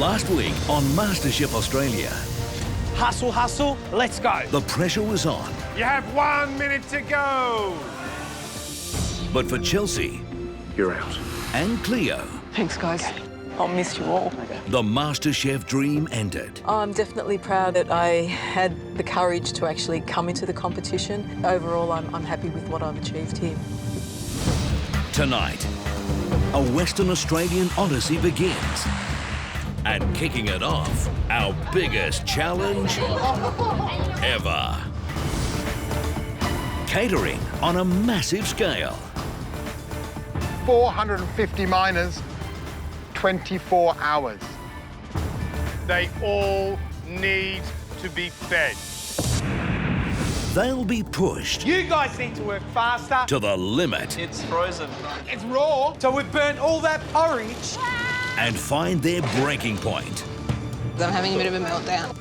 Last week on MasterChef Australia, Hustle, hustle, let's go. the pressure was on. You have 1 minute to go. But for Chelsea You're out. and Cleo, Thanks, guys. I'll miss you all. the MasterChef dream ended. I'm definitely proud that I had the courage to actually come into the competition. Overall, I'm happy with what I've achieved here. Tonight, a Western Australian odyssey begins. And kicking it off, our biggest challenge ever. Catering on a massive scale. 450 miners, 24 hours. They all need to be fed. They'll be pushed You guys need to work faster. to the limit It's frozen. It's raw. So we've burnt all that porridge. and find their breaking point. I'm having a bit of a meltdown.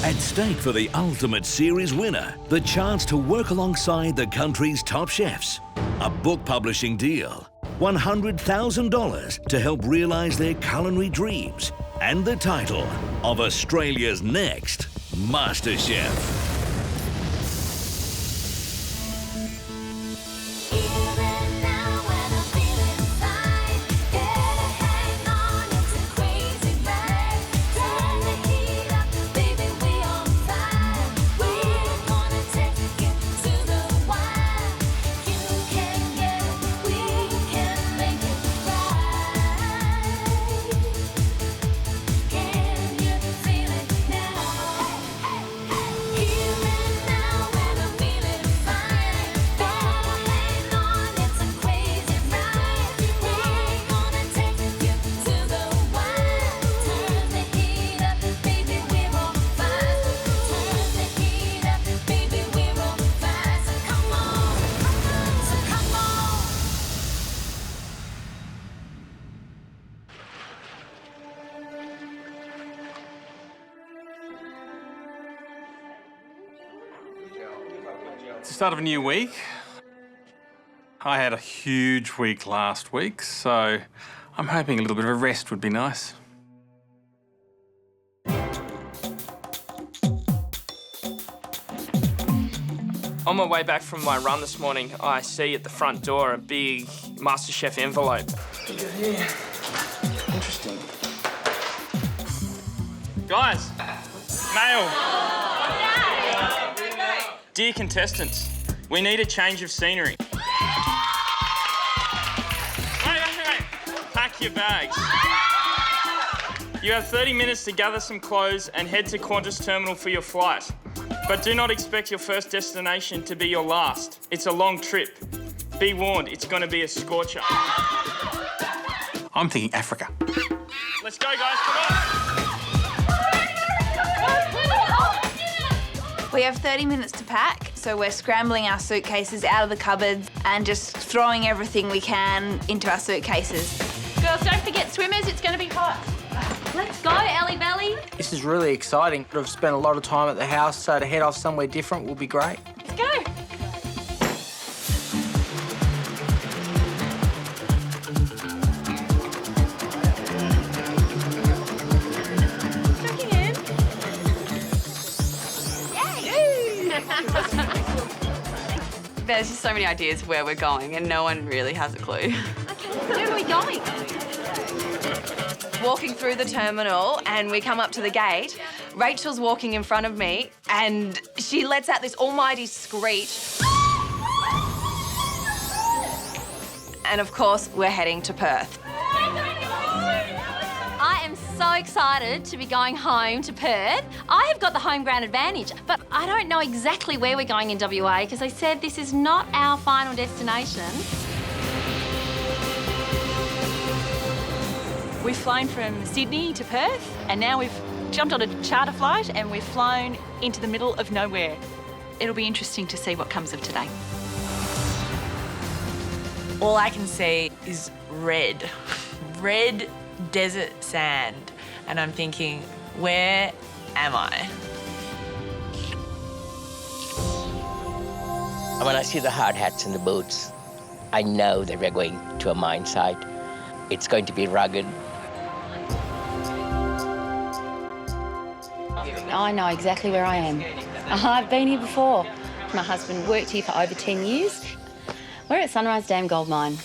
At stake for the ultimate series winner, the chance to work alongside the country's top chefs, a book publishing deal, $100,000 to help realise their culinary dreams, and the title of Australia's next MasterChef. It's the start of a new week. I had a huge week last week, so I'm hoping a little bit of a rest would be nice. On my way back from my run this morning, I see at the front door a big MasterChef envelope. Look at here. Interesting. Guys, mail. Dear contestants, we need a change of scenery. Wait. Pack your bags. You have 30 minutes to gather some clothes and head to Qantas Terminal for your flight. But do not expect your first destination to be your last. It's a long trip. Be warned, it's going to be a scorcher. I'm thinking Africa. Let's go, guys, come on! We have 30 minutes to pack, so we're scrambling our suitcases out of the cupboards and just throwing everything we can into our suitcases. Girls, don't forget swimmers, it's going to be hot. Let's go, Ellie Belly. This is really exciting. I've spent a lot of time at the house, so to head off somewhere different will be great. Let's go. Checking in. Yay! There's just so many ideas of where we're going and no one really has a clue. Okay, where are we going? Walking through the terminal and we come up to the gate. Rachel's walking in front of me and she lets out this almighty screech. And of course, we're heading to Perth. I am so excited to be going home to Perth. I have got the home ground advantage, but I don't know exactly where we're going in WA because they said this is not our final destination. We've flown from Sydney to Perth, and now we've jumped on a charter flight and we've flown into the middle of nowhere. It'll be interesting to see what comes of today. All I can see is red. Red desert sand. And I'm thinking, where am I? When I see the hard hats and the boots, I know that we're going to a mine site. It's going to be rugged. I know exactly where I am. I've been here before. My husband worked here for over 10 years. We're at Sunrise Dam Gold Mine.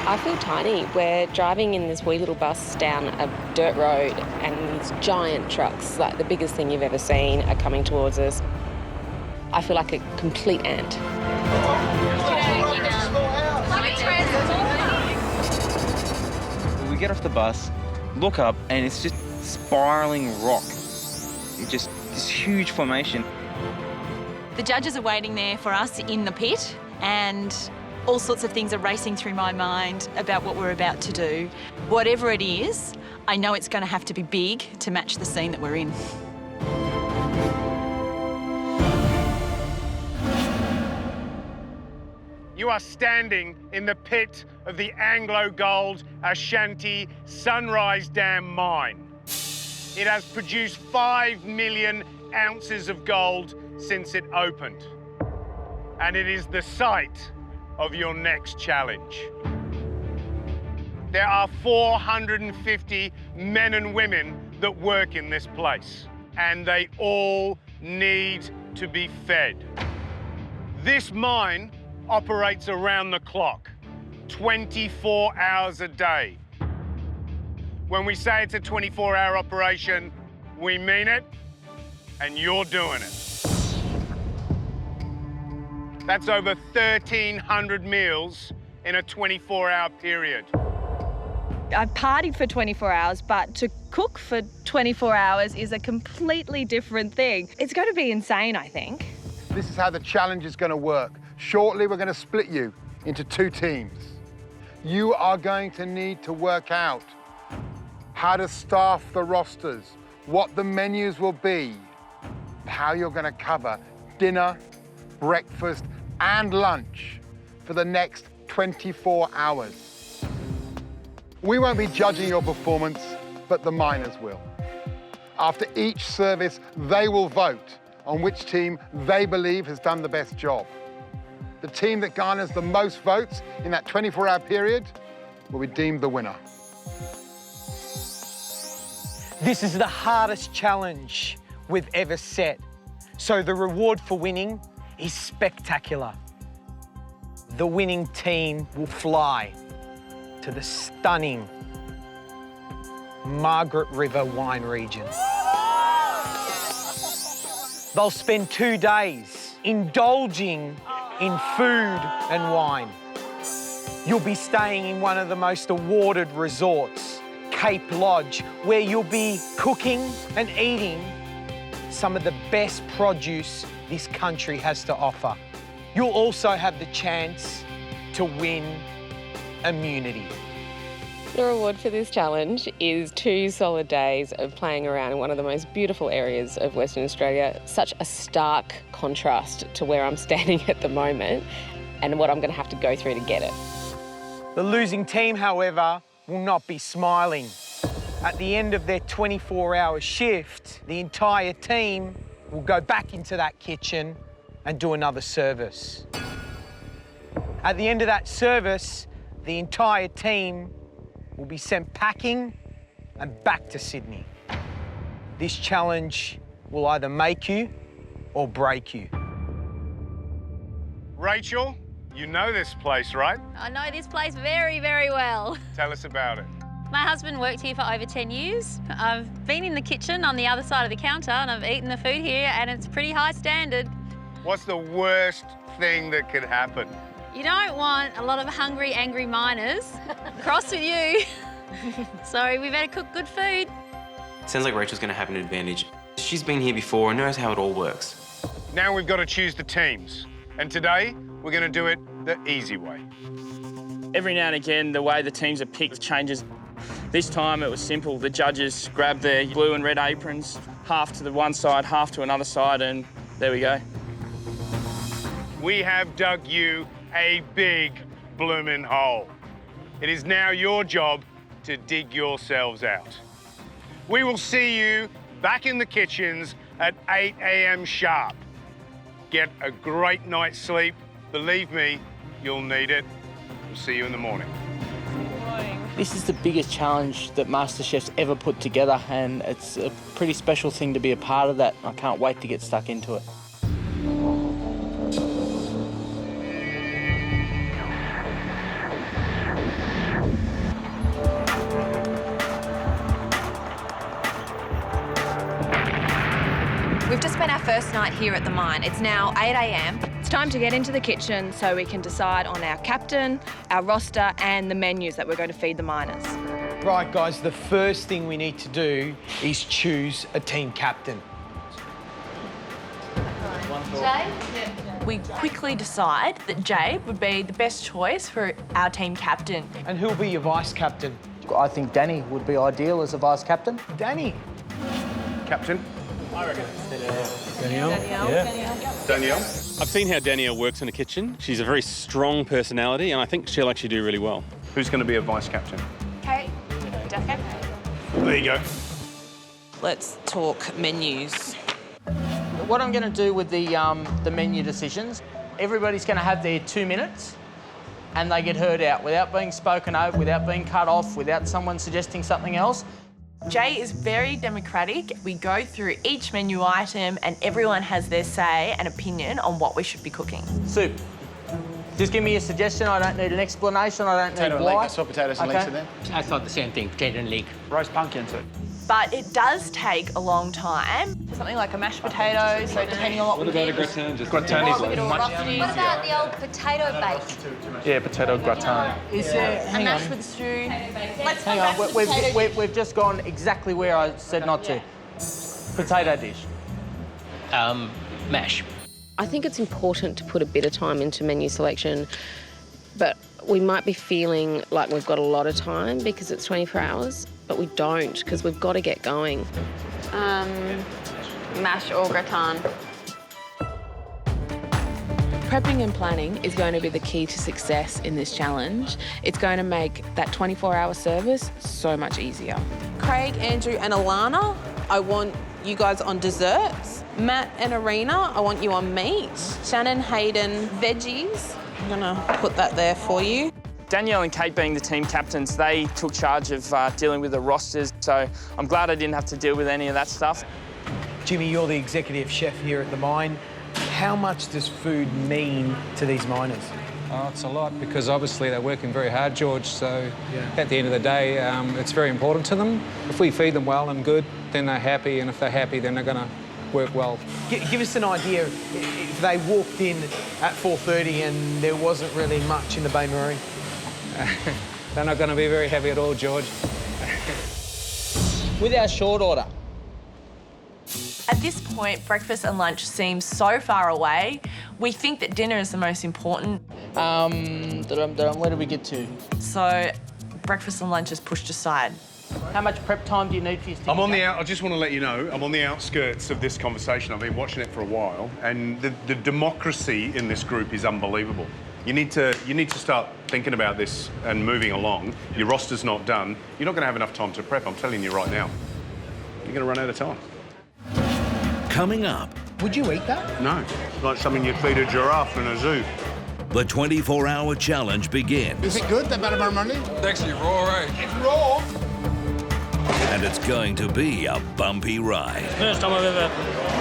I feel tiny. We're driving in this wee little bus down a dirt road and these giant trucks, like the biggest thing you've ever seen, are coming towards us. I feel like a complete ant. We get off the bus, look up, and it's just spiralling rock. It's just this huge formation. The judges are waiting there for us in the pit, and all sorts of things are racing through my mind about what we're about to do. Whatever it is, I know it's going to have to be big to match the scene that we're in. You are standing in the pit of the Anglo-Gold Ashanti Sunrise Dam mine. It has produced 5 million ounces of gold since it opened. And it is the site of your next challenge. There are 450 men and women that work in this place, and they all need to be fed. This mine operates around the clock, 24 hours a day. When we say it's a 24-hour operation, we mean it, and you're doing it. That's over 1,300 meals in a 24-hour period. I've partied for 24 hours, but to cook for 24 hours is a completely different thing. It's going to be insane, I think. This is how the challenge is going to work. Shortly, we're going to split you into 2 teams. You are going to need to work out how to staff the rosters, what the menus will be, how you're going to cover dinner, breakfast, and lunch for the next 24 hours. We won't be judging your performance, but the miners will. After each service, they will vote on which team they believe has done the best job. The team that garners the most votes in that 24-hour period will be deemed the winner. This is the hardest challenge we've ever set, so the reward for winning is spectacular. The winning team will fly to the stunning Margaret River wine region. They'll spend 2 days indulging in food and wine. You'll be staying in one of the most awarded resorts, Cape Lodge, where you'll be cooking and eating some of the best produce this country has to offer. You'll also have the chance to win immunity. The reward for this challenge is 2 solid days of playing around in one of the most beautiful areas of Western Australia. Such a stark contrast to where I'm standing at the moment and what I'm going to have to go through to get it. The losing team, however, will not be smiling. At the end of their 24-hour shift, the entire team will go back into that kitchen and do another service. At the end of that service, the entire team will be sent packing and back to Sydney. This challenge will either make you or break you. Rachel, you know this place, right? I know this place very, very well. Tell us about it. My husband worked here for over 10 years. I've been in the kitchen on the other side of the counter and I've eaten the food here and it's pretty high standard. What's the worst thing that could happen? You don't want a lot of hungry, angry miners cross with you. So we better cook good food. Sounds like Rachel's going to have an advantage. She's been here before and knows how it all works. Now we've got to choose the teams. And today, we're going to do it the easy way. Every now and again, the way the teams are picked changes. This time it was simple. The judges grabbed their blue and red aprons, half to the one side, half to another side, and there we go. We have dug you a big bloomin' hole. It is now your job to dig yourselves out. We will see you back in the kitchens at 8 a.m. sharp. Get a great night's sleep. Believe me, you'll need it. We'll see you in the morning. This is the biggest challenge that MasterChef's ever put together, and it's a pretty special thing to be a part of that. I can't wait to get stuck into it. We've just spent our first night here at the mine. It's now 8 a.m. It's time to get into the kitchen so we can decide on our captain, our roster, and the menus that we're going to feed the miners. Right, guys, the first thing we need to do is choose a team captain. Jay? We quickly decide that Jay would be the best choice for our team captain. And who'll be your vice captain? I think Danny would be ideal as a vice captain. Danny. Captain? I reckon Danielle? Danielle? I've seen how Danielle works in the kitchen. She's a very strong personality, and I think she'll actually do really well. Who's going to be a vice captain? Kate. Defo. There you go. Let's talk menus. What I'm going to do with the menu decisions, everybody's going to have their 2 minutes, and they get heard out without being spoken over, without being cut off, without someone suggesting something else. Jay is very democratic. We go through each menu item and everyone has their say and opinion on what we should be cooking. Soup. Just give me a suggestion. I don't need an explanation. I don't need why. I saw potatoes and leeks in there. I thought the same thing, potato and leek. Roast pumpkin soup. But it does take a long time. Something like a mashed potato, so depending on what we about do. a gratin? Just Gratin is What about the old potato bake? Yeah, potato gratin. Is there... A Hang mash on. with stew. Let's Hang on. We've just gone exactly where I said not to. Potato dish. Mash. I think it's important to put a bit of time into menu selection, but we might be feeling like we've got a lot of time because it's 24 hours, but we don't because we've got to get going. Mash or gratin. Prepping and planning is going to be the key to success in this challenge. It's going to make that 24-hour service so much easier. Craig, Andrew and Alana, I want you guys on desserts. Matt and Arena, I want you on meat. Shannon, Hayden, veggies. I'm gonna put that there for you. Danielle and Kate being the team captains, they took charge of dealing with the rosters, so I'm glad I didn't have to deal with any of that stuff. Jimmy, you're the executive chef here at the mine. How much does food mean to these miners? Oh, it's a lot because obviously they're working very hard, George, so at the end of the day, it's very important to them. If we feed them well and good, then they're happy, and if they're happy, then they're going to work well. Give us an idea, if they walked in at 4:30 and there wasn't really much in the Bay Marie. They're not going to be very happy at all, George. With our short order. At this point, breakfast and lunch seem so far away. We think that dinner is the most important. Where do we get to? So breakfast and lunch is pushed aside. How much prep time do you need for your I'm on the I just want to let you know, I'm on the outskirts of this conversation. I've been watching it for a while, and the democracy in this group is unbelievable. You need to start thinking about this and moving along. Your roster's not done. You're not going to have enough time to prep, I'm telling you right now. You're going to run out of time. Coming up. Would you eat that? No. It's like something you'd feed a giraffe in a zoo. The 24-hour challenge begins. Is it good, that Banijay Monday? It's actually raw, right? It's raw. And it's going to be a bumpy ride. First time I've ever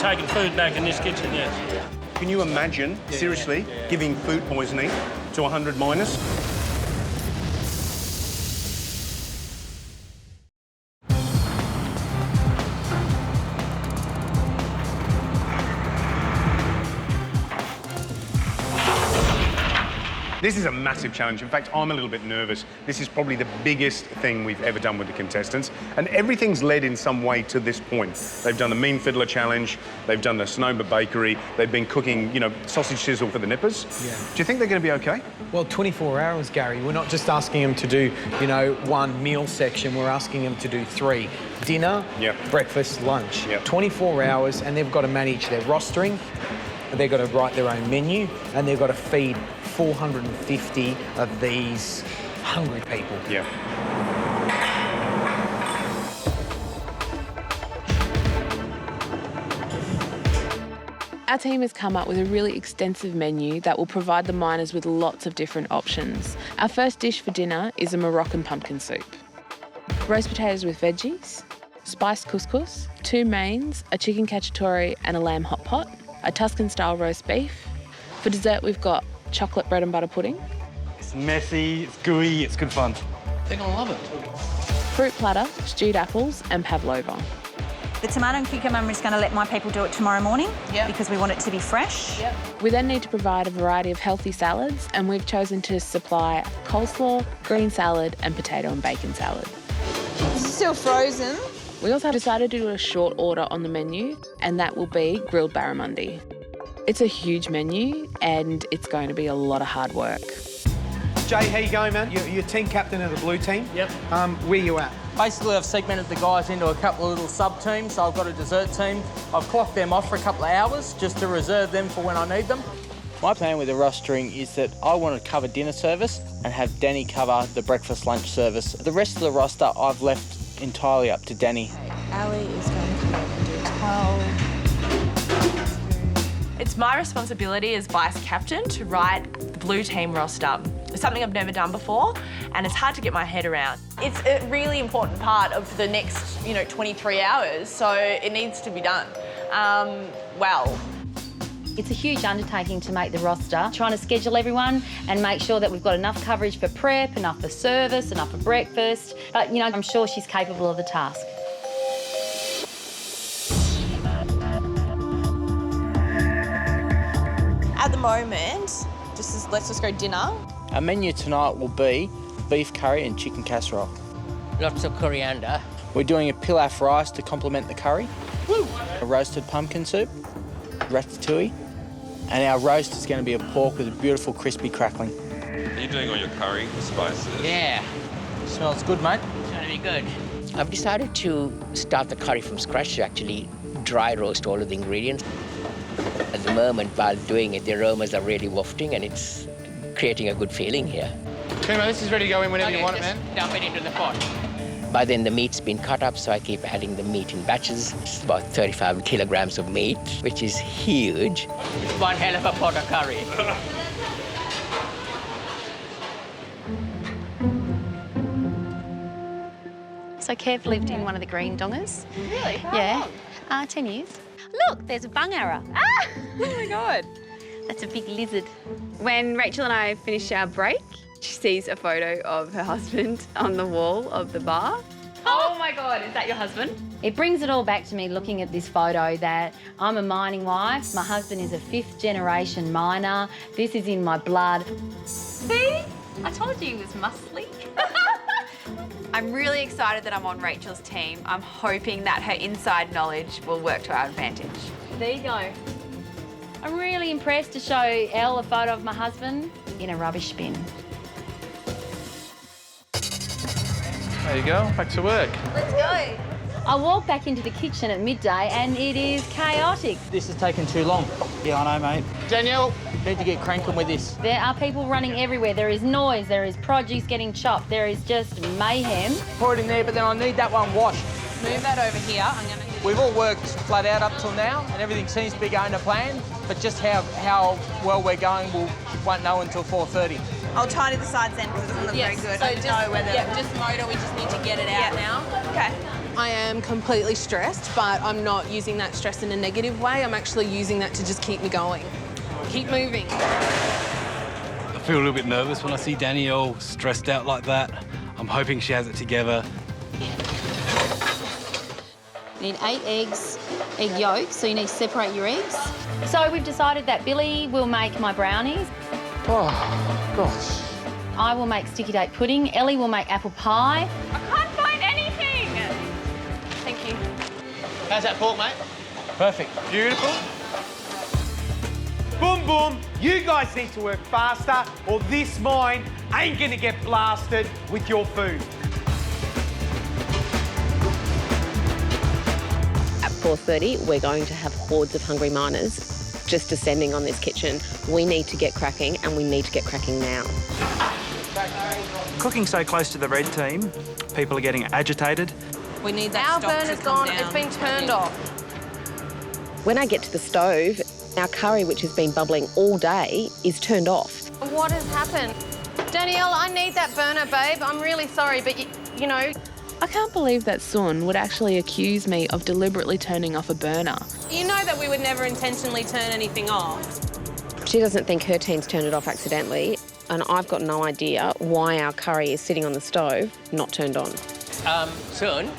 taken food back in this kitchen, yes. Can you imagine, seriously, giving food poisoning to 100 miners? This is a massive challenge. In fact, I'm a little bit nervous. This is probably the biggest thing we've ever done with the contestants, and everything's led in some way to this point. They've done the Mean Fiddler Challenge, they've done the Snowber Bakery, they've been cooking, you know, sausage sizzle for the nippers. Yeah. Do you think they're going to be okay? Well, 24 hours, Gary. We're not just asking them to do, you know, one meal section. We're asking them to do 3. Dinner, breakfast, lunch. 24 hours, and they've got to manage their rostering. They've got to write their own menu, and they've got to feed 450 of these hungry people. Our team has come up with a really extensive menu that will provide the miners with lots of different options. Our first dish for dinner is a Moroccan pumpkin soup. Roast potatoes with veggies, spiced couscous, 2 mains, a chicken cacciatore and a lamb hot pot, a Tuscan-style roast beef. For dessert, we've got chocolate bread and butter pudding. It's messy, it's gooey, it's good fun. They're gonna love it. Fruit platter, stewed apples and pavlova. The tomato and cucumber, I'm just going to let my people do it tomorrow morning because we want it to be fresh. We then need to provide a variety of healthy salads, and we've chosen to supply coleslaw, green salad and potato and bacon salad. It's still frozen. We also decided to do a short order on the menu, and that will be grilled barramundi. It's a huge menu and it's going to be a lot of hard work. Jay, how you going, man? You're team captain of the blue team. Yep. Where you at? Basically, I've segmented the guys into a couple of little sub-teams. So I've got a dessert team. I've clocked them off for a couple of hours just to reserve them for when I need them. My plan with the rostering is that I want to cover dinner service and have Danny cover the breakfast lunch service. The rest of the roster I've left entirely up to Danny. Ali is going to come over and do 12. It's my responsibility as vice captain to write the blue team roster. It's something I've never done before, and it's hard to get my head around. It's a really important part of the next, 23 hours, so it needs to be done well. It's a huge undertaking to make the roster, trying to schedule everyone and make sure that we've got enough coverage for prep, enough for service, enough for breakfast. But, I'm sure she's capable of the task. At the moment, let's just go dinner. Our menu tonight will be beef curry and chicken casserole. Lots of coriander. We're doing a pilaf rice to complement the curry. Woo! A roasted pumpkin soup, ratatouille, and our roast is going to be a pork with a beautiful crispy crackling. Are you doing all your curry spices? Yeah. Smells good, mate. It's going to be good. I've decided to start the curry from scratch to actually dry roast all of the ingredients. At the moment, while doing it, the aromas are really wafting and it's creating a good feeling here. Kuma, this is ready to go in whenever you want it, man. Dump it into the pot. By then, the meat's been cut up, so I keep adding the meat in batches. It's about 35 kilograms of meat, which is huge. It's one hell of a pot of curry. So Kev lived in one of the green dongas. Really? How Yeah. long? 10 years. Look, there's a bungara. Ah! Oh my God. That's a big lizard. When Rachel and I finish our break, she sees a photo of her husband on the wall of the bar. Oh my God, is that your husband? It brings it all back to me looking at this photo that I'm a mining wife, my husband is a 5th generation miner, this is in my blood. See? I told you he was muscly. I'm really excited that I'm on Rachel's team. I'm hoping that her inside knowledge will work to our advantage. There you go. I'm really impressed to show Elle a photo of my husband in a rubbish bin. There you go, back to work. Let's go. I walked back into the kitchen at midday and it is chaotic. This has taken too long. Yeah, I know, mate. Danielle. Need to get cranking with this. There are people running everywhere. There is noise, there is produce getting chopped, there is just mayhem. Pour it in there, but then I need that one washed. Move that over here. I'm going to... We've all worked flat out up till now, and everything seems to be going to plan, but just how well we're going, we won't know until 4:30. I'll tidy the sides end because it doesn't look very good. So I don't know whether... just motor, we just need to get it out now. Okay. I am completely stressed, but I'm not using that stress in a negative way. I'm actually using that to just keep me going. Keep moving. I feel a little bit nervous when I see Danielle stressed out like that. I'm hoping she has it together. You need 8 eggs, egg yolks, so you need to separate your eggs. So we've decided that Billy will make my brownies. Oh, gosh. I will make sticky date pudding. Ellie will make apple pie. I can't find anything. Thank you. How's that pork, mate? Perfect. Beautiful. Boom, boom. You guys need to work faster or this mine ain't gonna get blasted with your food. At 4:30, we're going to have hordes of hungry miners just descending on this kitchen. We need to get cracking, and we need to get cracking now. Cooking so close to the red team, people are getting agitated. We need that stock to come down. It's been turned off. When I get to the stove, Our curry, which has been bubbling all day, is turned off. What has happened? Danielle, I need that burner, babe. I'm really sorry, but you know... I can't believe that Sun would actually accuse me of deliberately turning off a burner. You know that we would never intentionally turn anything off. She doesn't think her team's turned it off accidentally, and I've got no idea why our curry is sitting on the stove, not turned on. Sun,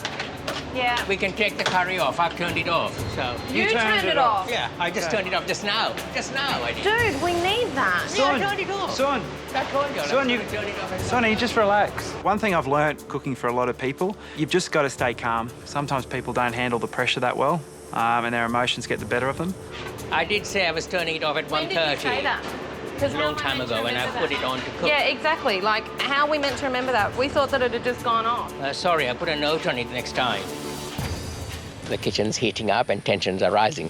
Yeah. we can take the curry off. I've turned it off. So You turned it off? Yeah, I just turned it off just now. Just now I did. Dude, we need that. Yeah, I turned it off. Son, Sonny, just relax. One thing I've learnt cooking for a lot of people, you've just got to stay calm. Sometimes people don't handle the pressure that well, and their emotions get the better of them. I did say I was turning it off at 1:30. When did you say that? A long time ago when I put it on to cook. Yeah, exactly. Like, how are we meant to remember that? We thought that it had just gone off. Sorry, I put a note on it next time. The kitchen's heating up and tensions are rising.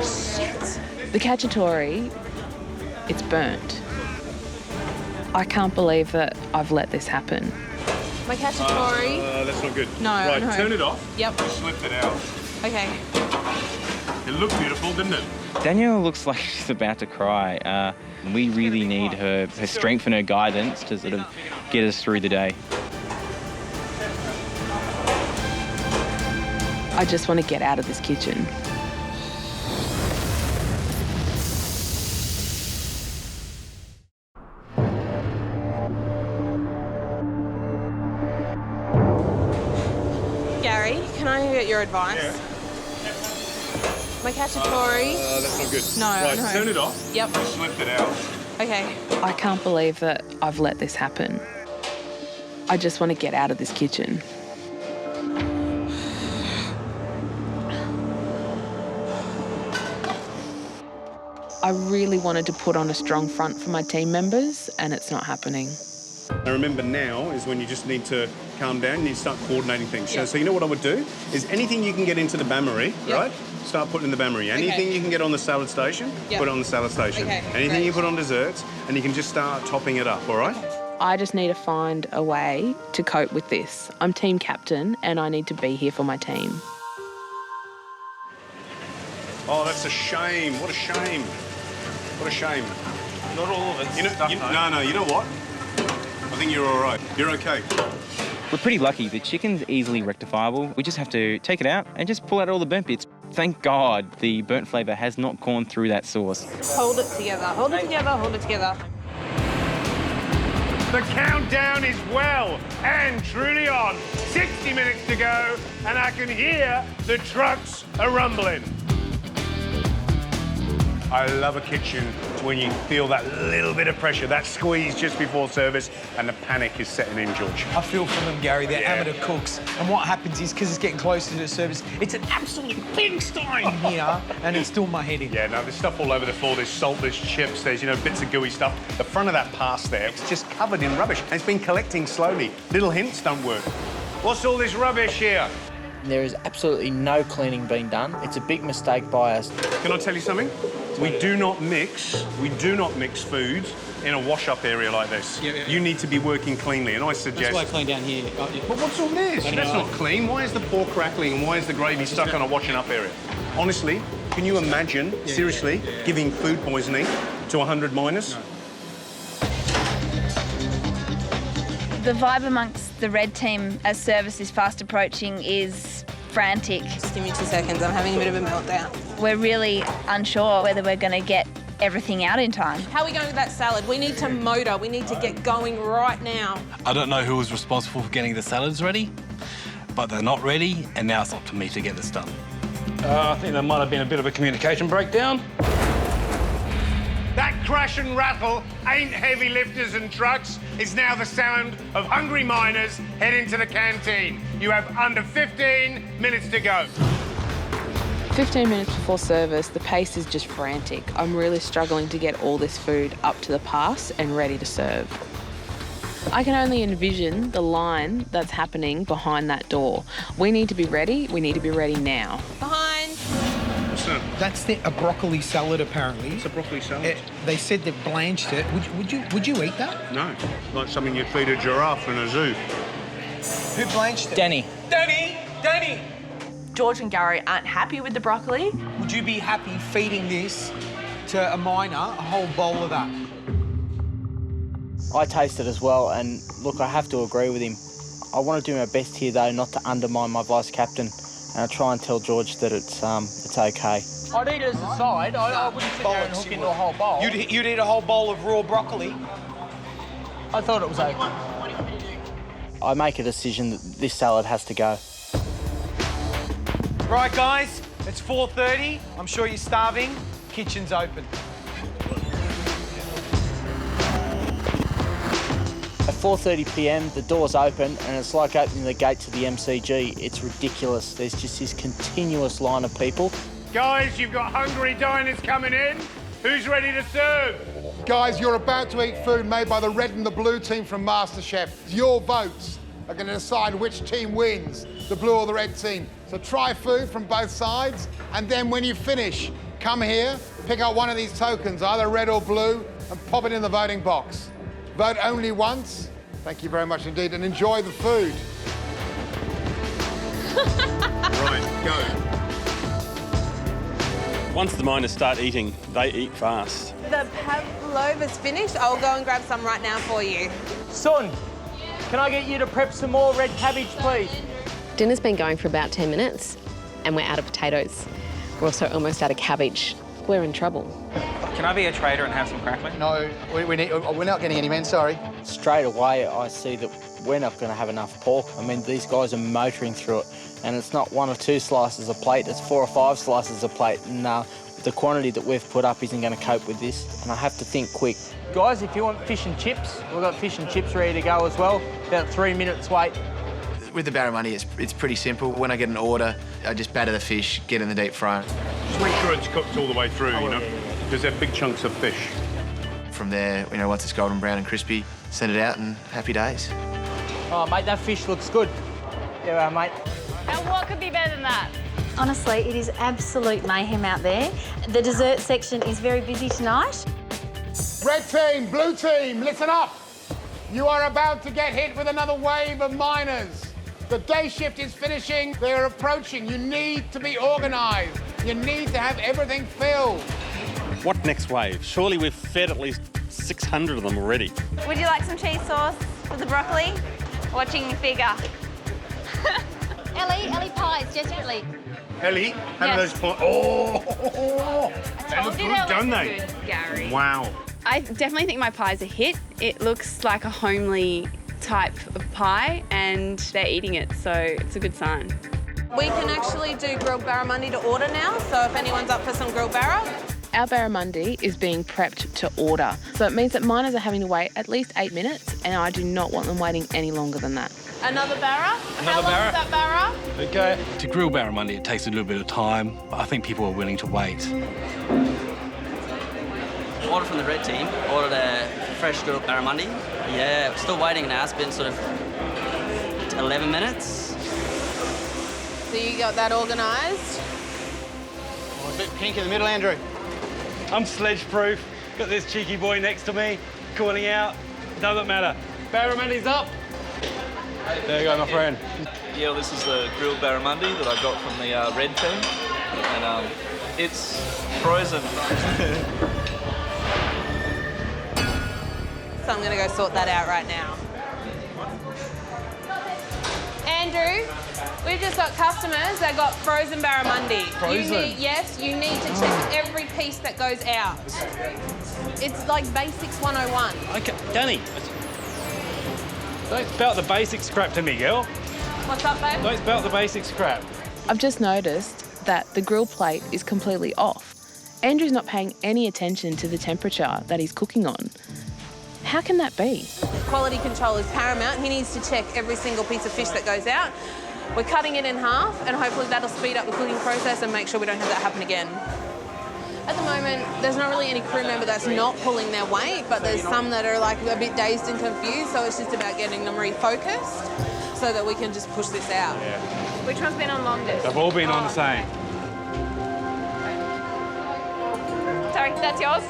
Shit! The cacciatore, it's burnt. I can't believe that I've let this happen. My cacciatore. That's not good. No, Right, no. turn it off. Yep. Slip it out. Okay. It looked beautiful, didn't it? Danielle looks like she's about to cry. We really need her strength and her guidance to sort of get us through the day. I just want to get out of this kitchen. Gary, can I get your advice? Yeah. My cacciatore. That's not good. No, Right, no. turn it off. Yep. Slip it out. Okay. I can't believe that I've let this happen. I just want to get out of this kitchen. I really wanted to put on a strong front for my team members, and it's not happening. Now remember, now is when you just need to calm down. You need to start coordinating things. So you know what I would do is anything you can get into the bain-marie, right? Start putting in the bain-marie. Anything you can get on the salad station, put it on the salad station. Okay, Anything great. you put on desserts, and you can just start topping it up, all right? I just need to find a way to cope with this. I'm team captain, and I need to be here for my team. Oh, that's a shame. What a shame. What a shame. Not all of it. You know, you know what? I think you're all right. You're okay. We're pretty lucky. The chicken's easily rectifiable. We just have to take it out and just pull out all the burnt bits. Thank God the burnt flavour has not gone through that sauce. Hold it together. Hold it together. Hold it together. The countdown is well and truly on. 60 minutes to go, and I can hear the trucks are rumbling. I love a kitchen when you feel that little bit of pressure, that squeeze just before service, and the panic is setting in, George. I feel for them, Gary. They're amateur cooks. And what happens is, because it's getting closer to the service, it's an absolute pigsty in here, and it's still my head in. Yeah, no, there's stuff all over the floor. There's salt, there's chips, there's, bits of gooey stuff. The front of that pass there, it's just covered in rubbish. And it's been collecting slowly. Little hints don't work. What's all this rubbish here? There is absolutely no cleaning being done. It's a big mistake by us. Can I tell you something? We do not mix food in a wash-up area like this. You need to be working cleanly, and I suggest... That's why I clean down here. But what's all this? That's not clean. Why is the pork crackling and why is the gravy stuck on a washing-up area? Honestly, can you imagine, seriously, giving food poisoning to 100 miners? The vibe amongst the red team as service is fast approaching is frantic. Just give me 2 seconds. I'm having a bit of a meltdown. We're really unsure whether we're going to get everything out in time. How are we going with that salad? We need to motor. We need to get going right now. I don't know who was responsible for getting the salads ready, but they're not ready, and now it's up to me to get this done. I think there might have been a bit of a communication breakdown. That crash and rattle ain't heavy lifters and trucks. It's now the sound of hungry miners heading to the canteen. You have under 15 minutes to go. 15 minutes before service, the pace is just frantic. I'm really struggling to get all this food up to the pass and ready to serve. I can only envision the line that's happening behind that door. We need to be ready. We need to be ready now. Behind. Listen, That's a broccoli salad, apparently. It's a broccoli salad. They said they've blanched it. Would you eat that? No, like something you'd feed a giraffe in a zoo. Who blanched it? Danny. Danny! George and Gary aren't happy with the broccoli. Would you be happy feeding this to a miner, a whole bowl of that? I tasted as well, and look, I have to agree with him. I want to do my best here, though, not to undermine my vice captain, and I try and tell George that it's okay. I'd eat it as a side. I wouldn't sit there and hook into a whole bowl. You'd eat a whole bowl of raw broccoli? I thought it was okay. I make a decision that this salad has to go. Right, guys, it's 4:30. I'm sure you're starving. Kitchen's open. At 4:30 p.m, the door's open, and it's like opening the gates of the MCG. It's ridiculous. There's just this continuous line of people. Guys, you've got hungry diners coming in. Who's ready to serve? Guys, you're about to eat food made by the red and the blue team from MasterChef. Your votes are going to decide which team wins, the blue or the red team. So try food from both sides, and then when you finish, come here, pick out one of these tokens, either red or blue, and pop it in the voting box. Vote only once. Thank you very much indeed, and enjoy the food. Right, go. Once the miners start eating, they eat fast. The pavlova's finished. I'll go and grab some right now for you. Son, can I get you to prep some more red cabbage, please? Dinner's been going for about 10 minutes and we're out of potatoes. We're also almost out of cabbage. We're in trouble. Can I be a trader and have some crackling? No, we're not getting any men, sorry. Straight away, I see that we're not going to have enough pork. I mean, these guys are motoring through it, and it's not 1 or 2 slices a plate, it's 4 or 5 slices a plate. And the quantity that we've put up isn't going to cope with this, and I have to think quick. Guys, if you want fish and chips, we've got fish and chips ready to go as well. About 3 minutes wait. With the barramundi, it's pretty simple. When I get an order, I just batter the fish, get in the deep fryer. Just make sure it's cooked all the way through, you know, because they're big chunks of fish. From there, you know, once it's golden brown and crispy, send it out and happy days. Oh, mate, that fish looks good. Yeah, mate. And what could be better than that? Honestly, it is absolute mayhem out there. The dessert section is very busy tonight. Red team, blue team, listen up. You are about to get hit with another wave of miners. The day shift is finishing, they're approaching. You need to be organised. You need to have everything filled. What next wave? Surely we've fed at least 600 of them already. Would you like some cheese sauce with the broccoli? Watching your figure. Ellie pies, desperately. Ellie, how do those pies? Oh! I told you that was good, Gary. Wow. I definitely think my pie's a hit. It looks like a homely type of pie and they're eating it, so it's a good sign. We can actually do grilled barramundi to order now, so if anyone's up for some grilled barra. Our barramundi is being prepped to order, so it means that miners are having to wait at least 8 minutes, and I do not want them waiting any longer than that. Another barra? How long is that barra? Okay. To grill barramundi, it takes a little bit of time, but I think people are willing to wait. Order from the red team, ordered a fresh grilled barramundi. Yeah, still waiting now. It's been sort of 11 minutes. So you got that organised? Oh, a bit pink in the middle, Andrew. I'm sledge-proof. Got this cheeky boy next to me, calling out. Doesn't matter. Barramundi's up. There you go, my friend. Yeah, this is the grilled barramundi that I got from the red team, and it's frozen. So I'm going to go sort that out right now. Andrew, we've just got customers that got frozen barramundi. Frozen? Yes, you need to check every piece that goes out. It's like Basics 101. Okay, Danny. Don't spout the basics crap to me, girl. What's up, babe? Don't spout the basics crap. I've just noticed that the grill plate is completely off. Andrew's not paying any attention to the temperature that he's cooking on. How can that be? Quality control is paramount. He needs to check every single piece of fish that goes out. We're cutting it in half, and hopefully that'll speed up the cooking process and make sure we don't have that happen again. At the moment, there's not really any crew member that's not pulling their weight, but there's some that are like a bit dazed and confused, so it's just about getting them refocused so that we can just push this out. Yeah. Which one's been on longest? They've all been on the same. That's yours?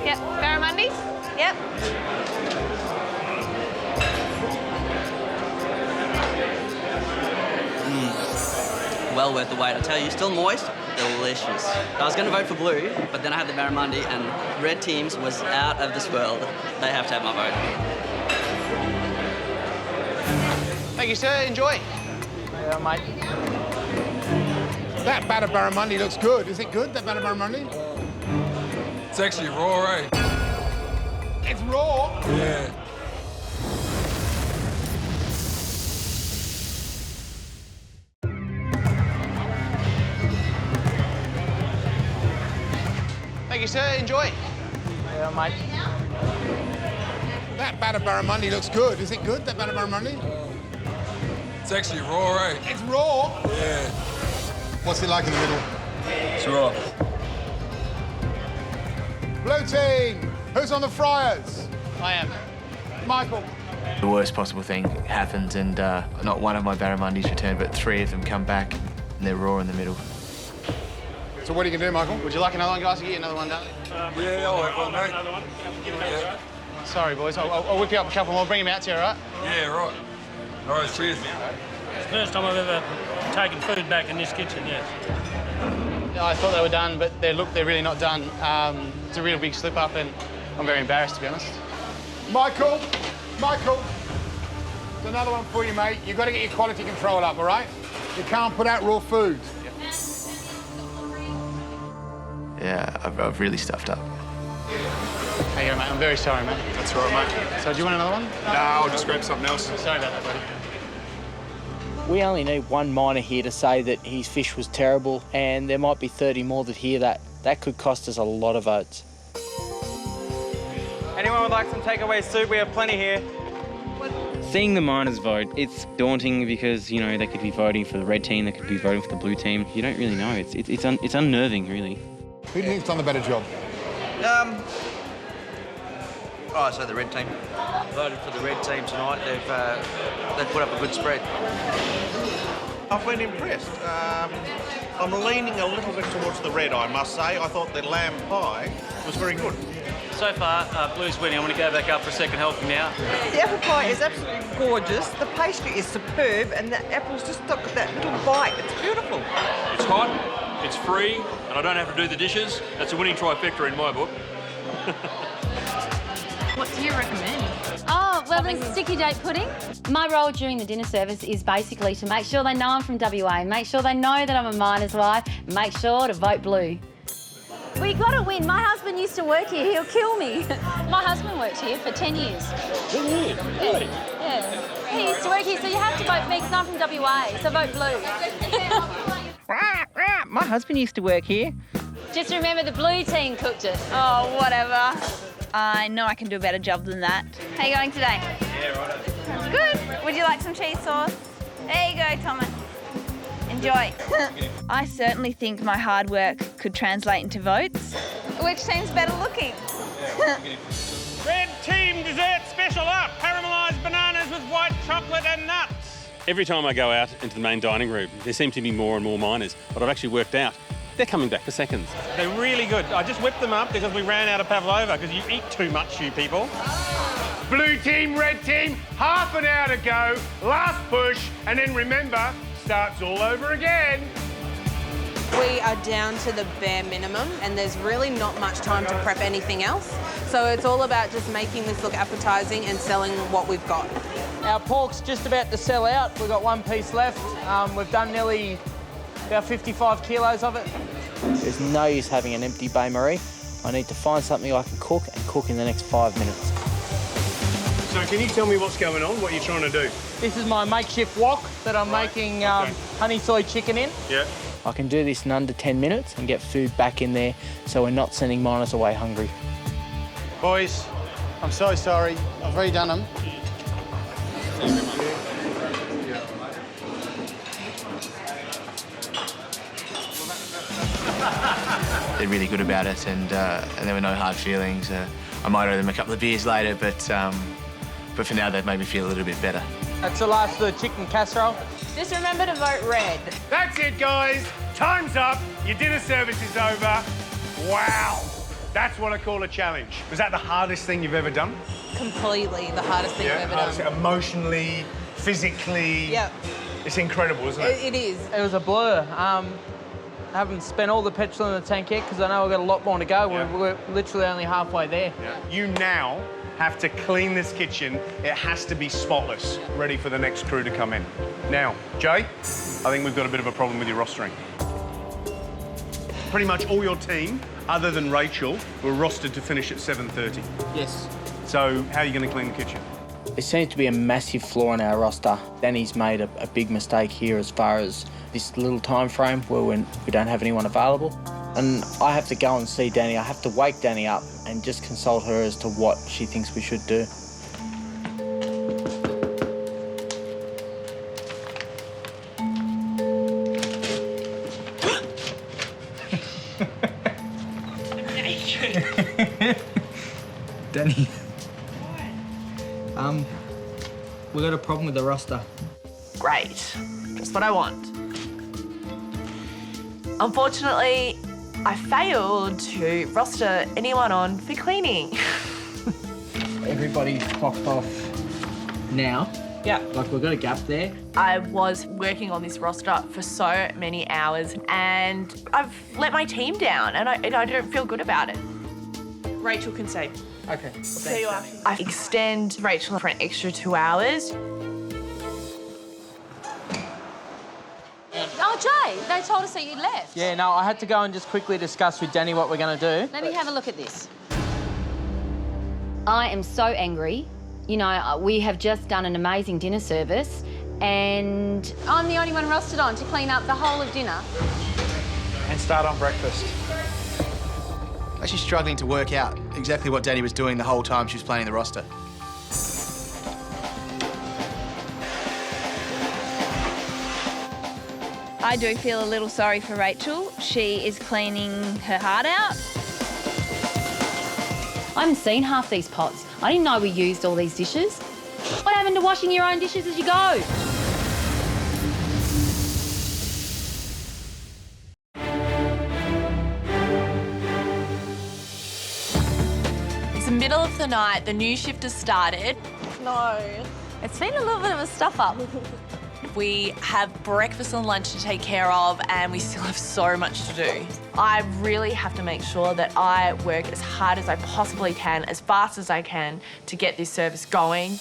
Yep. Barramundi? Yep. Well worth the wait. I tell you, still moist, delicious. I was going to vote for blue, but then I had the barramundi, and red teams was out of this world. They have to have my vote. Thank you, sir. Enjoy. Yeah, mate. That batter barramundi looks good. Is it good, that batter barramundi? It's actually raw, eh? It's raw? Yeah. Thank you, sir. Enjoy. Yeah, mate. That batter barramundi looks good. Is it good, that batter barramundi? It's actually raw, eh? It's raw? Yeah. What's it like in the middle? It's raw. Blue team, who's on the fryers? I am. Michael. The worst possible thing happened, and not one of my barramundis returned, but 3 of them come back, and they're raw in the middle. So what are you going to do, Michael? Would you like another one, guys, to get another one done? Yeah, I'll have one, mate. Another one. Yeah. Sorry, boys. I'll whip you up a couple more. Bring them out to you, all right? Yeah, right. All right, cheers. It's the first time I've ever taken food back in this kitchen, yes. Yeah, I thought they were done, but they're really not done. It's a real big slip-up, and I'm very embarrassed, to be honest. Michael, there's another one for you, mate. You've got to get your quality control up, all right? You can't put out raw food. Yeah, I've really stuffed up. Hey, mate. I'm very sorry, mate. That's right, mate. So do you want another one? No, I'll just grab something else. Sorry about that, buddy. We only need one miner here to say that his fish was terrible, and there might be 30 more that hear that. That could cost us a lot of votes. Anyone would like some takeaway soup? We have plenty here. Seeing the miners vote, it's daunting because, you know, they could be voting for the red team, they could be voting for the blue team. You don't really know. It's unnerving, really. Who do you think's done the better job? So the red team. Voted for the red team tonight. They've put up a good spread. I've been impressed. I'm leaning a little bit towards the red, I must say. I thought the lamb pie was very good. So far, Blue's winning. I'm going to go back up for a second helping now. The apple pie is absolutely gorgeous. The pastry is superb, and the apple's just got that little bite. It's beautiful. It's hot, it's free, and I don't have to do the dishes. That's a winning trifecta in my book. What do you recommend? Oh, well, then sticky date pudding. My role during the dinner service is basically to make sure they know I'm from WA, make sure they know that I'm a miner's wife, make sure to vote blue. We got to win. My husband used to work here. He'll kill me. My husband worked here for 10 years. 10 years? Really? Yeah. He used to work here, so you have to vote for me because I'm from WA, so vote blue. My husband used to work here. Just remember the blue team cooked it. Oh, whatever. I know I can do a better job than that. How are you going today? Yeah, right. Good. Would you like some cheese sauce? There you go, Thomas. Enjoy. I certainly think my hard work could translate into votes. Which team's better looking? Red team dessert special up. Caramelised bananas with white chocolate and nuts. Every time I go out into the main dining room, there seem to be more and more miners. But I've actually worked out they're coming back for seconds. They're really good. I just whipped them up because we ran out of pavlova because you eat too much, you people. Blue team, red team, half an hour to go, last push, and then remember, starts all over again. We are down to the bare minimum, and there's really not much time to prep anything else. So it's all about just making this look appetising and selling what we've got. Our pork's just about to sell out. We've got one piece left. We've done nearly about 55 kilos of it. There's no use having an empty bain-marie. I need to find something I can cook and cook in the next 5 minutes. So can you tell me what's going on, what you're trying to do? This is my makeshift wok that I'm making honey soy chicken in. Yeah. I can do this in under 10 minutes and get food back in there so we're not sending miners away hungry. Boys, I'm so sorry. I've redone them. They're really good about it, and there were no hard feelings. I might owe them a couple of beers later, but for now they've made me feel a little bit better. That's the last of the chicken casserole. Just remember to vote red. That's it, guys. Time's up. Your dinner service is over. Wow. That's what I call a challenge. Was that the hardest thing you've ever done? Completely the hardest thing I've ever done. Emotionally, physically. Yeah. It's incredible, isn't it? It is. It was a blur. I haven't spent all the petrol in the tank yet because I know I've got a lot more to go. Yeah. We're literally only halfway there. Yeah. You now have to clean this kitchen. It has to be spotless, ready for the next crew to come in. Now, Jay, I think we've got a bit of a problem with your rostering. Pretty much all your team, other than Rachel, were rostered to finish at 7:30. Yes. So how are you going to clean the kitchen? There seems to be a massive flaw in our roster. Danny's made a big mistake here as far as this little time frame where we don't have anyone available. And I have to go and see Danny. I have to wake Danny up and just consult her as to what she thinks we should do. Danny. We got a problem with the roster. Great. Just what I want. Unfortunately, I failed to roster anyone on for cleaning. Everybody's clocked off now. Yeah. Like, we've got a gap there. I was working on this roster for so many hours and I've let my team down and I don't feel good about it. Rachel can stay. Okay. See you after. I extend Rachel for an extra 2 hours. Oh, Jay, they told us that you left. Yeah, no, I had to go and just quickly discuss with Danny what we're going to do. Let me have a look at this. I am so angry. You know, we have just done an amazing dinner service and I'm the only one rostered on to clean up the whole of dinner. And start on breakfast. Actually struggling to work out exactly what Danny was doing the whole time she was planning the roster. I do feel a little sorry for Rachel. She is cleaning her heart out. I haven't seen half these pots. I didn't know we used all these dishes. What happened to washing your own dishes as you go? It's the middle of the night, the new shift has started. No. It's been a little bit of a stuff up. We have breakfast and lunch to take care of and we still have so much to do. I really have to make sure that I work as hard as I possibly can, as fast as I can to get this service going.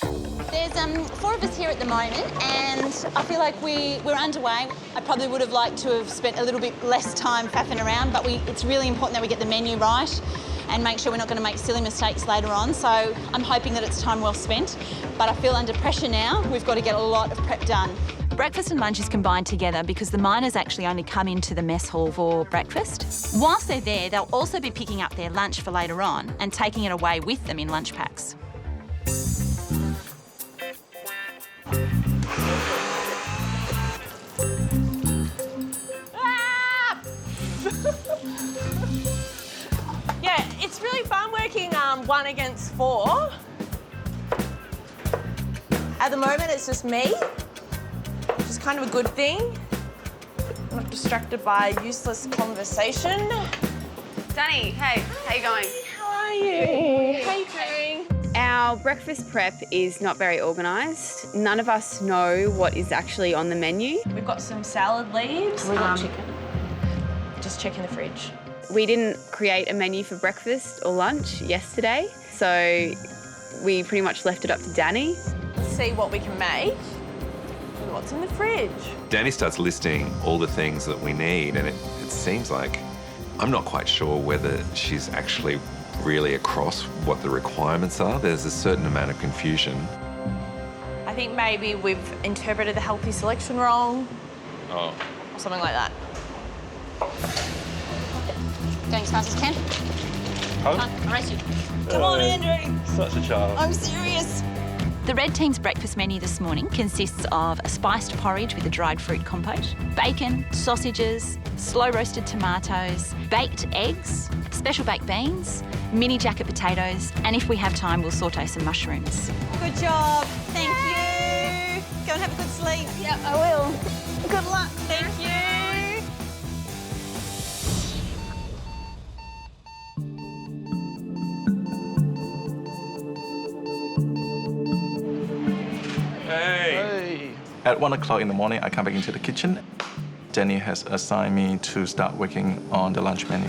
There's 4 of us here at the moment and I feel like we're underway. I probably would have liked to have spent a little bit less time faffing around, but it's really important that we get the menu right and make sure we're not going to make silly mistakes later on. So I'm hoping that it's time well spent, but I feel under pressure now. We've got to get a lot of prep done. Breakfast and lunch is combined together because the miners actually only come into the mess hall for breakfast. Whilst they're there, they'll also be picking up their lunch for later on and taking it away with them in lunch packs. Yeah, it's really fun working 1 against 4. At the moment, it's just me, which is kind of a good thing. I'm not distracted by useless conversation. Danny, hey, how you going? How are you? How you doing? Our breakfast prep is not very organised. None of us know what is actually on the menu. We've got some salad leaves. We've got chicken. Just checking the fridge. We didn't create a menu for breakfast or lunch yesterday, so we pretty much left it up to Danny. Let's see what we can make and what's in the fridge. Danny starts listing all the things that we need, and it seems like I'm not quite sure whether she's actually really across what the requirements are. There's a certain amount of confusion. I think maybe we've interpreted the healthy selection wrong. Oh. Or something like that. Going as fast as can. Oh. Come on, I'll race you. Come on, Andrew. Such a child. I'm serious. The red team's breakfast menu this morning consists of a spiced porridge with a dried fruit compote, bacon, sausages, slow roasted tomatoes, baked eggs, special baked beans, mini jacket potatoes, and if we have time, we'll saute some mushrooms. Good job. Thank you. Go and have a good sleep. Yep, I will. Good luck. Thank you. At 1 o'clock in the morning, I come back into the kitchen. Jenny has assigned me to start working on the lunch menu.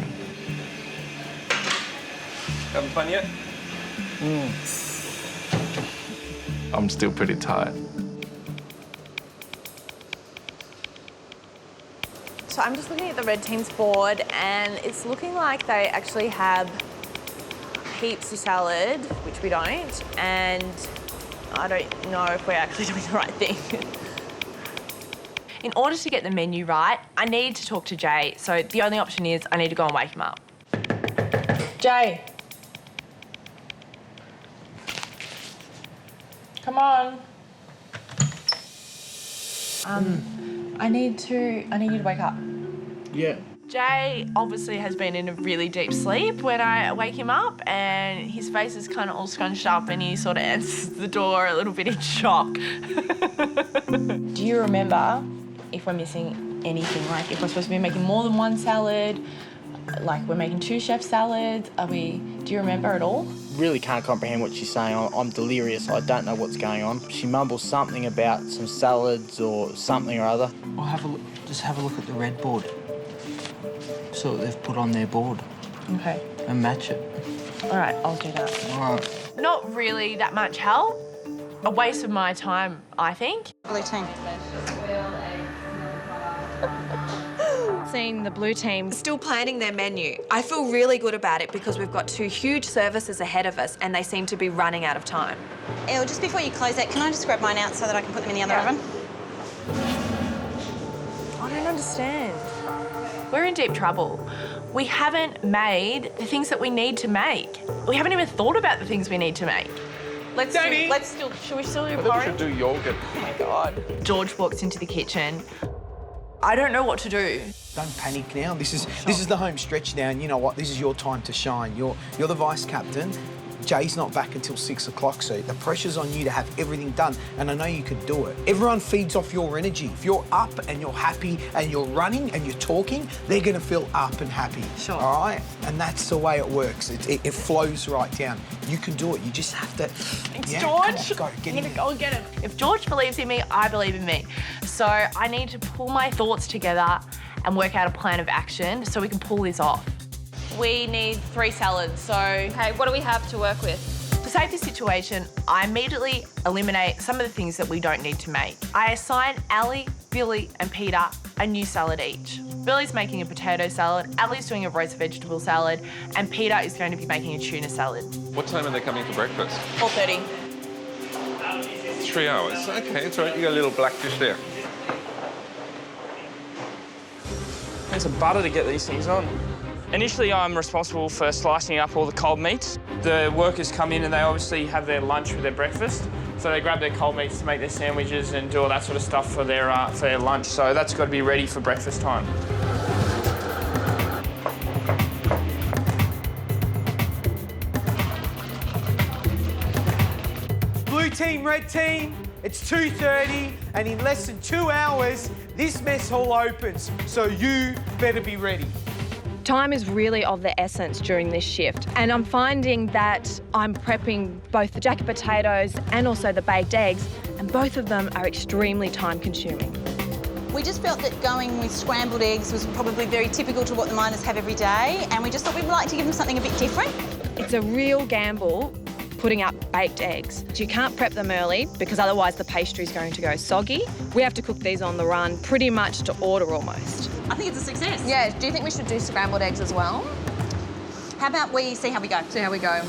Having fun yet? I'm still pretty tired. So I'm just looking at the red team's board and it's looking like they actually have heaps of salad, which we don't, and I don't know if we're actually doing the right thing. In order to get the menu right, I need to talk to Jay, so the only option is I need to go and wake him up. Jay. Come on. I need you to wake up. Yeah. Jay obviously has been in a really deep sleep when I wake him up, and his face is kind of all scrunched up and he sort of answers the door a little bit in shock. Do you remember if we're missing anything? Like if we're supposed to be making more than one salad, like we're making 2 chef salads, do you remember at all? Really can't comprehend what she's saying. I'm delirious. I don't know what's going on. She mumbles something about some salads or something or other. I'll just have a look at the red board. See what they've put on their board. Okay. And match it. All right, I'll do that. All right. Not really that much help. A waste of my time, I think. Blue team. Seeing the blue team still planning their menu. I feel really good about it because we've got 2 huge services ahead of us and they seem to be running out of time. Elle, just before you close that, can I just grab mine out so that I can put them in the other oven? I don't understand. We're in deep trouble. We haven't made the things that we need to make. We haven't even thought about the things we need to make. Should we still do porridge? I think we should do yogurt. Oh my God. George walks into the kitchen. I don't know what to do. Don't panic now. This is the home stretch now, and you know what? This is your time to shine. You're the vice captain. Jay's not back until 6 o'clock, so the pressure's on you to have everything done, and I know you could do it. Everyone feeds off your energy. If you're up and you're happy and you're running and you're talking, they're going to feel up and happy. Sure. All right? And that's the way it works. It flows right down. You can do it. You just have to... Thanks, yeah, George. Come on, I'm gonna go and get him. If George believes in me, I believe in me. So I need to pull my thoughts together and work out a plan of action so we can pull this off. We need 3 salads, so... Okay, what do we have to work with? To save this situation, I immediately eliminate some of the things that we don't need to make. I assign Ali, Billy and Peter a new salad each. Billy's making a potato salad, Ali's doing a roast vegetable salad, and Peter is going to be making a tuna salad. What time are they coming for breakfast? 4:30. 3 hours. Okay, it's all right. You got a little blackfish there. And some butter to get these things on. Initially, I'm responsible for slicing up all the cold meats. The workers come in and they obviously have their lunch with their breakfast. So they grab their cold meats to make their sandwiches and do all that sort of stuff for their lunch. So that's got to be ready for breakfast time. Blue team, red team, it's 2:30, and in less than 2 hours, this mess hall opens. So you better be ready. Time is really of the essence during this shift, and I'm finding that I'm prepping both the jacket potatoes and also the baked eggs, and both of them are extremely time-consuming. We just felt that going with scrambled eggs was probably very typical to what the miners have every day, and we just thought we'd like to give them something a bit different. It's a real gamble putting up baked eggs. You can't prep them early because otherwise the pastry's going to go soggy. We have to cook these on the run pretty much to order almost. I think it's a success. Yeah, do you think we should do scrambled eggs as well? How about we see how we go? See how we go.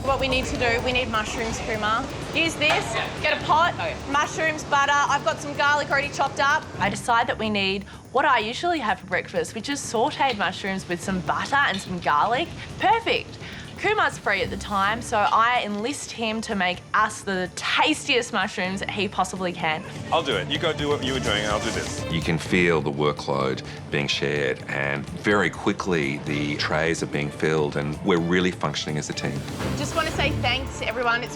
What we need to do, we need mushrooms, Kuma. Use this, get a pot, mushrooms, butter. I've got some garlic already chopped up. I decide that we need what I usually have for breakfast, which is sautéed mushrooms with some butter and some garlic. Perfect. Kumar's free at the time, so I enlist him to make us the tastiest mushrooms that he possibly can. I'll do it. You go do what you were doing and I'll do this. You can feel the workload being shared, and very quickly the trays are being filled and we're really functioning as a team. Just want to say thanks to everyone.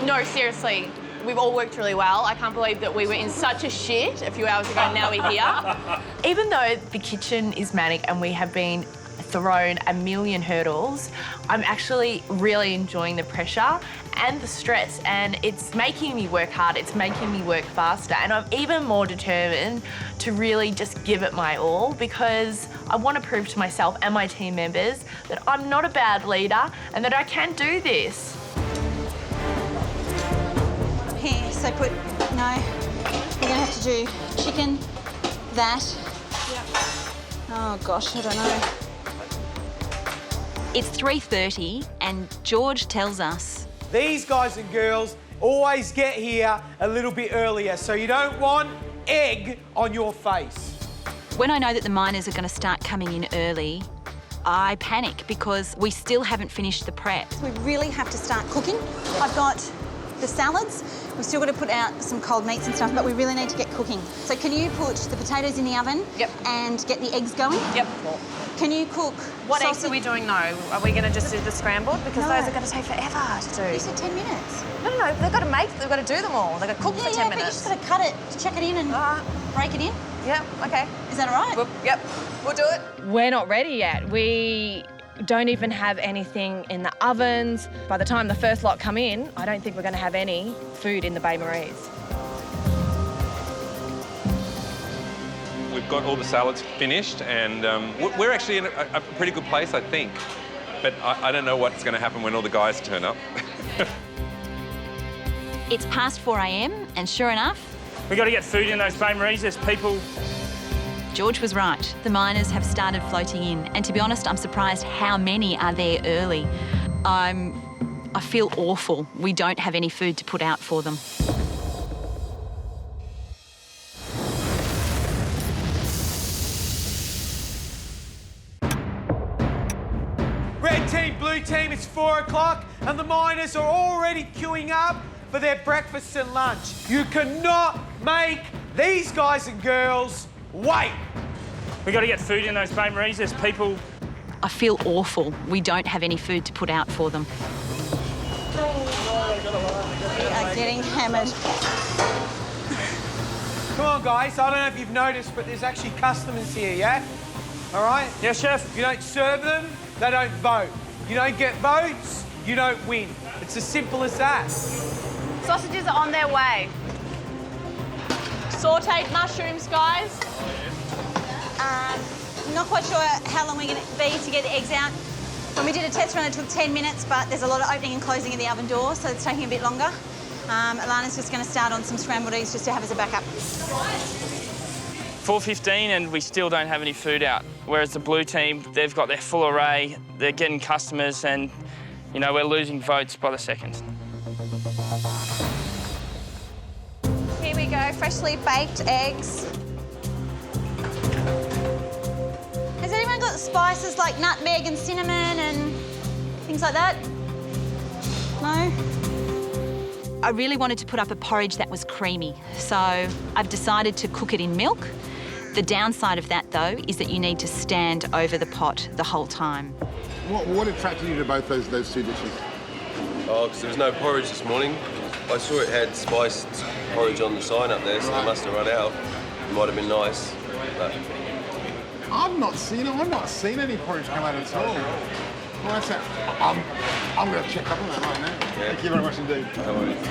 No, seriously, we've all worked really well. I can't believe that we were in such a shit a few hours ago and now we're here. Even though the kitchen is manic and we have been thrown a million hurdles, I'm actually really enjoying the pressure and the stress, and it's making me work hard, it's making me work faster, and I'm even more determined to really just give it my all because I want to prove to myself and my team members that I'm not a bad leader and that I can do this. Here, so put, no, we're gonna have to do chicken, that. Oh gosh, I don't know. It's 3:30 and George tells us These guys and girls always get here a little bit earlier, so you don't want egg on your face. when I know that the miners are going to start coming in early, I panic because we still haven't finished the prep. We really have to start cooking. I've got the salads. We've still got to put out some cold meats and stuff, but we really need to get cooking. So can you put the potatoes in the oven? Yep. And get the eggs going? Yep. Can you cook What sausage? eggs are we doing now? Are we going to just do the scrambled? Because No. those are going to take forever to do. You said 10 minutes. No, they've got to they've got to do them all. They've got to cook for 10 But you minutes. just got to cut it, chuck it in and break it in. Yep, okay. Is that all right? Yep, we'll do it. We're not ready yet. We don't even have anything in the ovens. By the time the first lot come in, I don't think we're going to have any food in the Baie Maries. We've got all the salads finished, and we're actually in a pretty good place, I think. But I don't know what's going to happen when all the guys turn up. It's past 4 a.m, and sure enough, We've got to get food in those Baie Maries. There's people. George was right. The miners have started floating in, and to be honest, I'm surprised how many are there early. I feel awful. We don't have any food to put out for them. Red team, blue team, it's 4 o'clock and the miners are already queuing up for their breakfast and lunch. You cannot make these guys and girls wait. We've got to get food in those Baie Maries. There's people. I feel awful. We don't have any food to put out for them. We are getting hammered. Come on, guys. I don't know if you've noticed, but there's actually customers here, yeah? All right? Yes, chef. You don't serve them, they don't vote. You don't get votes, you don't win. It's as simple as that. Sausages are on their way. Sautéed mushrooms, guys. Not quite sure how long we're going to be to get the eggs out. When we did a test run, it took 10 minutes, but there's a lot of opening and closing of the oven door, so it's taking a bit longer. Alana's just going to start on some scrambled eggs just to have as a backup. 4:15 and we still don't have any food out. Whereas the blue team, they've got their full array, they're getting customers, and, you know, we're losing votes by the second. Here we go, freshly baked eggs. Has anyone got spices like nutmeg and cinnamon and things like that? No? I really wanted to put up a porridge that was creamy, so I've decided to cook it in milk. The downside of that, though, is that you need to stand over the pot the whole time. What attracted you to both those two dishes? Oh, because there was no porridge this morning. I saw it had spiced porridge on the sign up there, so they must have run out. It might have been nice, but... I've not seen any porridge come out at all. Well, that's it. I'm going to check up on that right now. Yeah. Thank you very much indeed. No worries.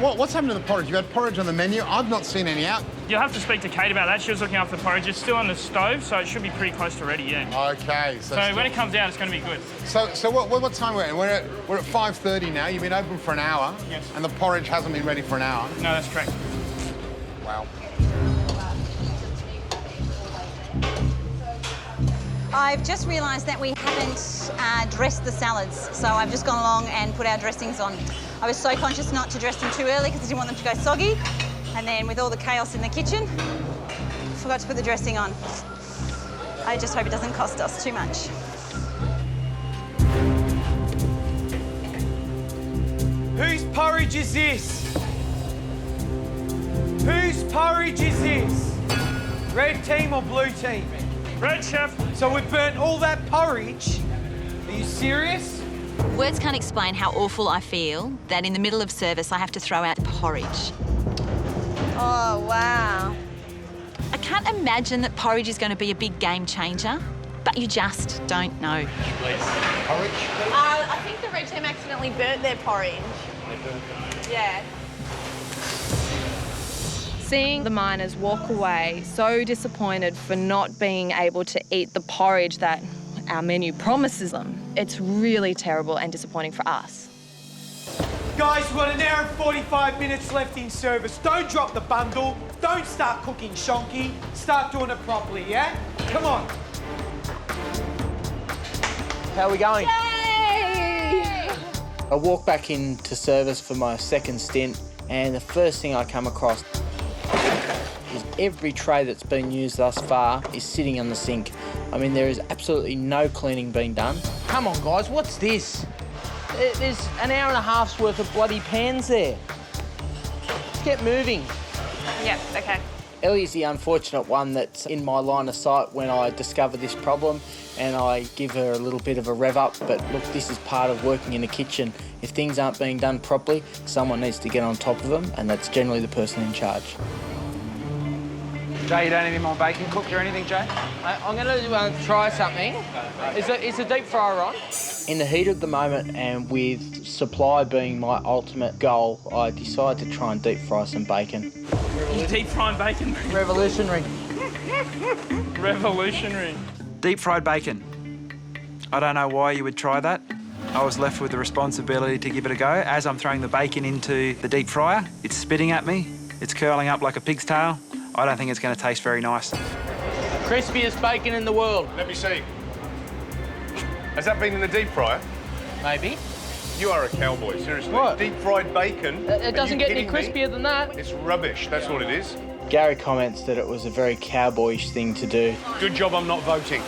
What's happened to the porridge? You had porridge on the menu. I've not seen any out. You'll have to speak to Kate about that. She was looking after the porridge. It's still on the stove, so it should be pretty close to ready, yeah. Okay. So when it comes out, it's going to be good. So what time we're at? We're at 5:30 now. You've been open for an hour. Yes. And the porridge hasn't been ready for an hour. No, that's correct. Wow. I've just realised that we haven't dressed the salads, so I've just gone along and put our dressings on. I was so conscious not to dress them too early because I didn't want them to go soggy, and then with all the chaos in the kitchen, forgot to put the dressing on. I just hope it doesn't cost us too much. Whose porridge is this? Whose porridge is this? Red team or blue team? Red, chef. So we've burnt all that porridge. Are you serious? Words can't explain how awful I feel that in the middle of service I have to throw out porridge. Oh, wow. I can't imagine that porridge is going to be a big game changer, but you just don't know. Porridge? I think the red team accidentally burnt their porridge. Yeah. Seeing the miners walk away so disappointed for not being able to eat the porridge that our menu promises them, it's really terrible and disappointing for us. Guys, we've got an hour and 45 minutes left in service. Don't drop the bundle. Don't start cooking shonky. Start doing it properly, yeah? Come on. How are we going? Yay! I walked back into service for my second stint, and the first thing I come across is every tray that's been used thus far is sitting on the sink. I mean, there is absolutely no cleaning being done. Come on, guys, what's this? There's an hour and a half's worth of bloody pans there. Let's get moving. Yep, okay. Ellie's the unfortunate one that's in my line of sight when I discover this problem, and I give her a little bit of a rev up. But look, this is part of working in a kitchen. If things aren't being done properly, someone needs to get on top of them, and that's generally the person in charge. Jay, you don't need any more bacon cooked or anything, Jay? I'm going to try something. Is the deep fryer on? In the heat of the moment, and with supply being my ultimate goal, I decided to try and deep fry some bacon. Deep frying bacon. Revolutionary. Revolutionary. Deep fried bacon. I don't know why you would try that. I was left with the responsibility to give it a go. As I'm throwing the bacon into the deep fryer, it's spitting at me. It's curling up like a pig's tail. I don't think it's going to taste very nice. Crispiest bacon in the world. Let me see. Has that been in the deep fryer? Maybe. You are a cowboy, seriously. What? Deep fried bacon? It doesn't get any kidding me? crispier than that. It's rubbish, that's what it is. Gary comments that it was a very cowboyish thing to do. Good job I'm not voting.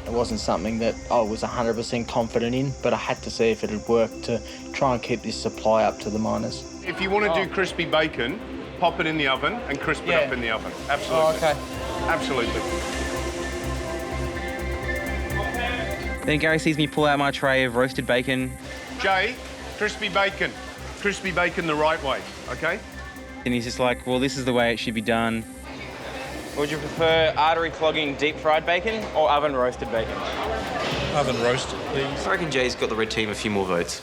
It wasn't something that I was 100% confident in, but I had to see if it had worked to try and keep this supply up to the miners. If you want to do crispy bacon, pop it in the oven and crisp it up in the oven. Absolutely. Oh, okay. Absolutely. Then Gary sees me pull out my tray of roasted bacon. Jay, crispy bacon. Crispy bacon the right way, okay? And he's just like, well, this is the way it should be done. Would you prefer artery clogging deep fried bacon or oven roasted bacon? Oven roasted, please. I reckon Jay's got the red team a few more votes.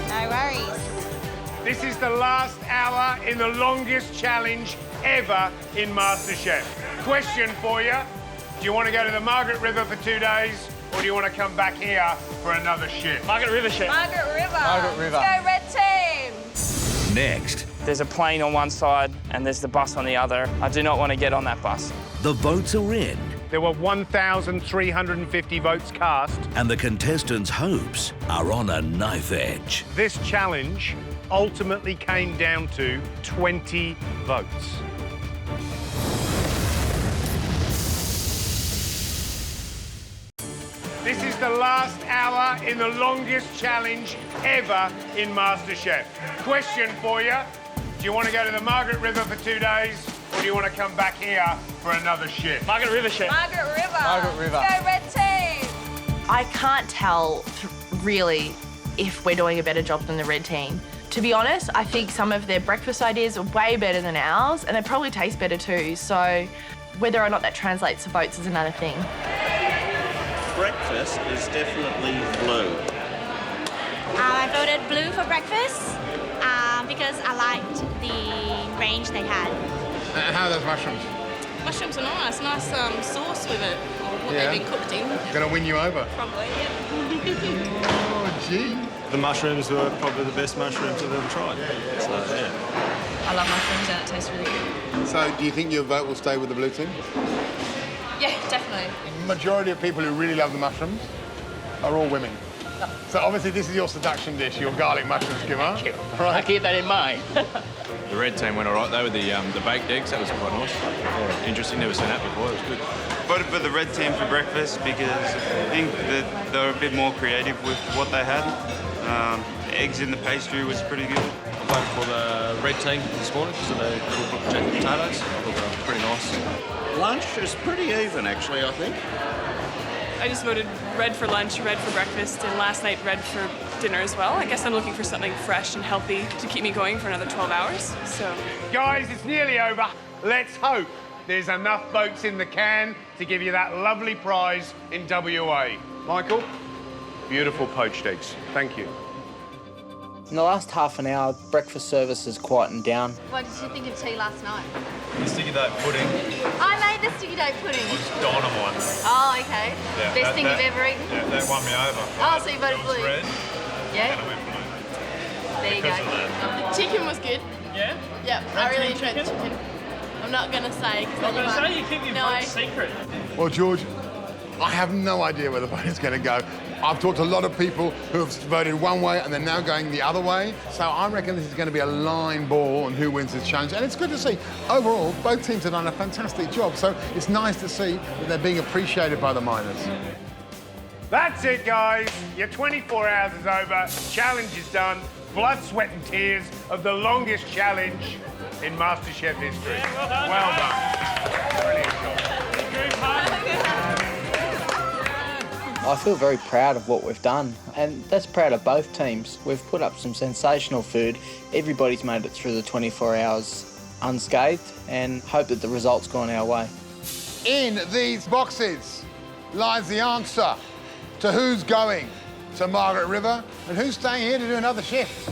No worries. This is the last hour in the longest challenge ever in MasterChef. Question for you. Do you want to go to the Margaret River for 2 days, or do you want to come back here for another shift? Margaret River, chef. Margaret River. Margaret River. Let's go, red team. Next, There's a plane on one side and there's the bus on the other. I do not want to get on that bus. the votes are in, There were 1,350 votes cast. and the contestants' hopes are on a knife edge. This challenge ultimately came down to 20 votes. This is the last hour in the longest challenge ever in MasterChef. Question for you. Do you want to go to the Margaret River for 2 days, or do you want to come back here for another shift? Margaret River, chef. Margaret River. Margaret River. Let's go, red team. I can't tell really if we're doing a better job than the red team. To be honest, I think some of their breakfast ideas are way better than ours, and they probably taste better too. So whether or not that translates to votes is another thing. Breakfast is definitely blue. I voted blue for breakfast because I liked the range they had. How are those mushrooms? Mushrooms are nice. Nice sauce with it, or what they've been cooked in. Gonna win you over. Probably, yeah. Oh, gee. The mushrooms were probably the best mushrooms I've ever tried. So, yeah. I love mushrooms and it tastes really good. So, do you think your vote will stay with the blue team? Yeah, definitely. The majority of people who really love the mushrooms are all women. So obviously this is your seduction dish, your garlic mushroom skimmer. Right? I keep that in mind. The red team went all right though with the baked eggs. That was quite nice. Yeah. Interesting. Never seen that before. It was good. Voted for the red team for breakfast because I think that they were a bit more creative with what they had. The eggs in the pastry was pretty good. I voted for the red team this morning because of the little jacket potatoes. I thought they were pretty nice. Lunch is pretty even, actually, I think. I just voted red for lunch, red for breakfast, and last night red for dinner as well. I guess I'm looking for something fresh and healthy to keep me going for another 12 hours, so. Guys, it's nearly over. Let's hope there's enough votes in the can to give you that lovely prize in WA. Michael, beautiful poached eggs. Thank you. In the last half an hour, breakfast service has quietened down. What did you think of tea last night? The sticky dough pudding. I made the sticky dough pudding. It was dynamite. Oh, okay. Yeah, Best thing you've ever eaten? Yeah, that won me over. Oh, so you voted blue? Red. Yeah. And I went blue. There you Because go. of that. Chicken was good. Yeah? Yep, I really enjoyed the chicken. I'm not going to say because I say you keep your vote secret. Well, George, I have no idea where the vote is going to go. I've talked to a lot of people who have voted one way and they're now going the other way. So I reckon this is going to be a line ball on who wins this challenge. And it's good to see, overall, both teams have done a fantastic job. So it's nice to see that they're being appreciated by the miners. That's it, guys. Your 24 hours is over. Challenge is done. Blood, sweat and tears of the longest challenge in MasterChef history. Well done. Brilliant job. I feel very proud of what we've done, and that's proud of both teams. We've put up some sensational food. Everybody's made it through the 24 hours unscathed, and hope that the result's gone our way. In these boxes lies the answer to who's going to Margaret River and who's staying here to do another shift.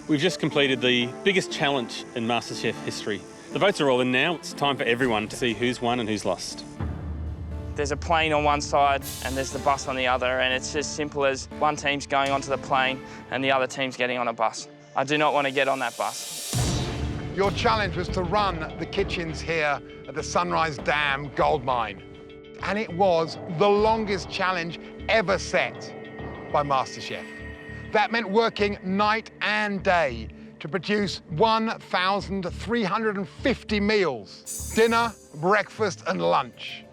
We've just completed the biggest challenge in MasterChef history. The votes are all in now. It's time for everyone to see who's won and who's lost. There's a plane on one side and there's the bus on the other, and it's as simple as one team's going onto the plane and the other team's getting on a bus. I do not want to get on that bus. Your challenge was to run the kitchens here at the Sunrise Dam gold mine. And it was the longest challenge ever set by MasterChef. That meant working night and day to produce 1,350 meals, dinner, breakfast and lunch.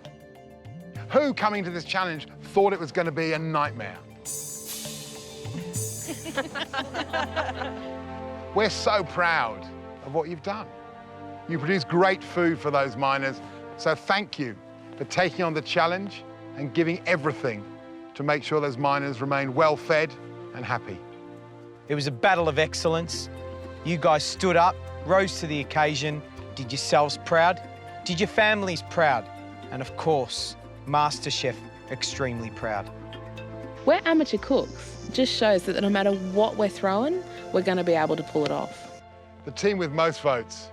Who, coming to this challenge, thought it was going to be a nightmare? We're so proud of what you've done. You produce great food for those miners, so thank you for taking on the challenge and giving everything to make sure those miners remain well-fed and happy. It was a battle of excellence. You guys stood up, rose to the occasion, did yourselves proud, did your families proud, and of course, MasterChef extremely proud. We're amateur cooks. It just shows that no matter what we're throwing, we're going to be able to pull it off. The team with most votes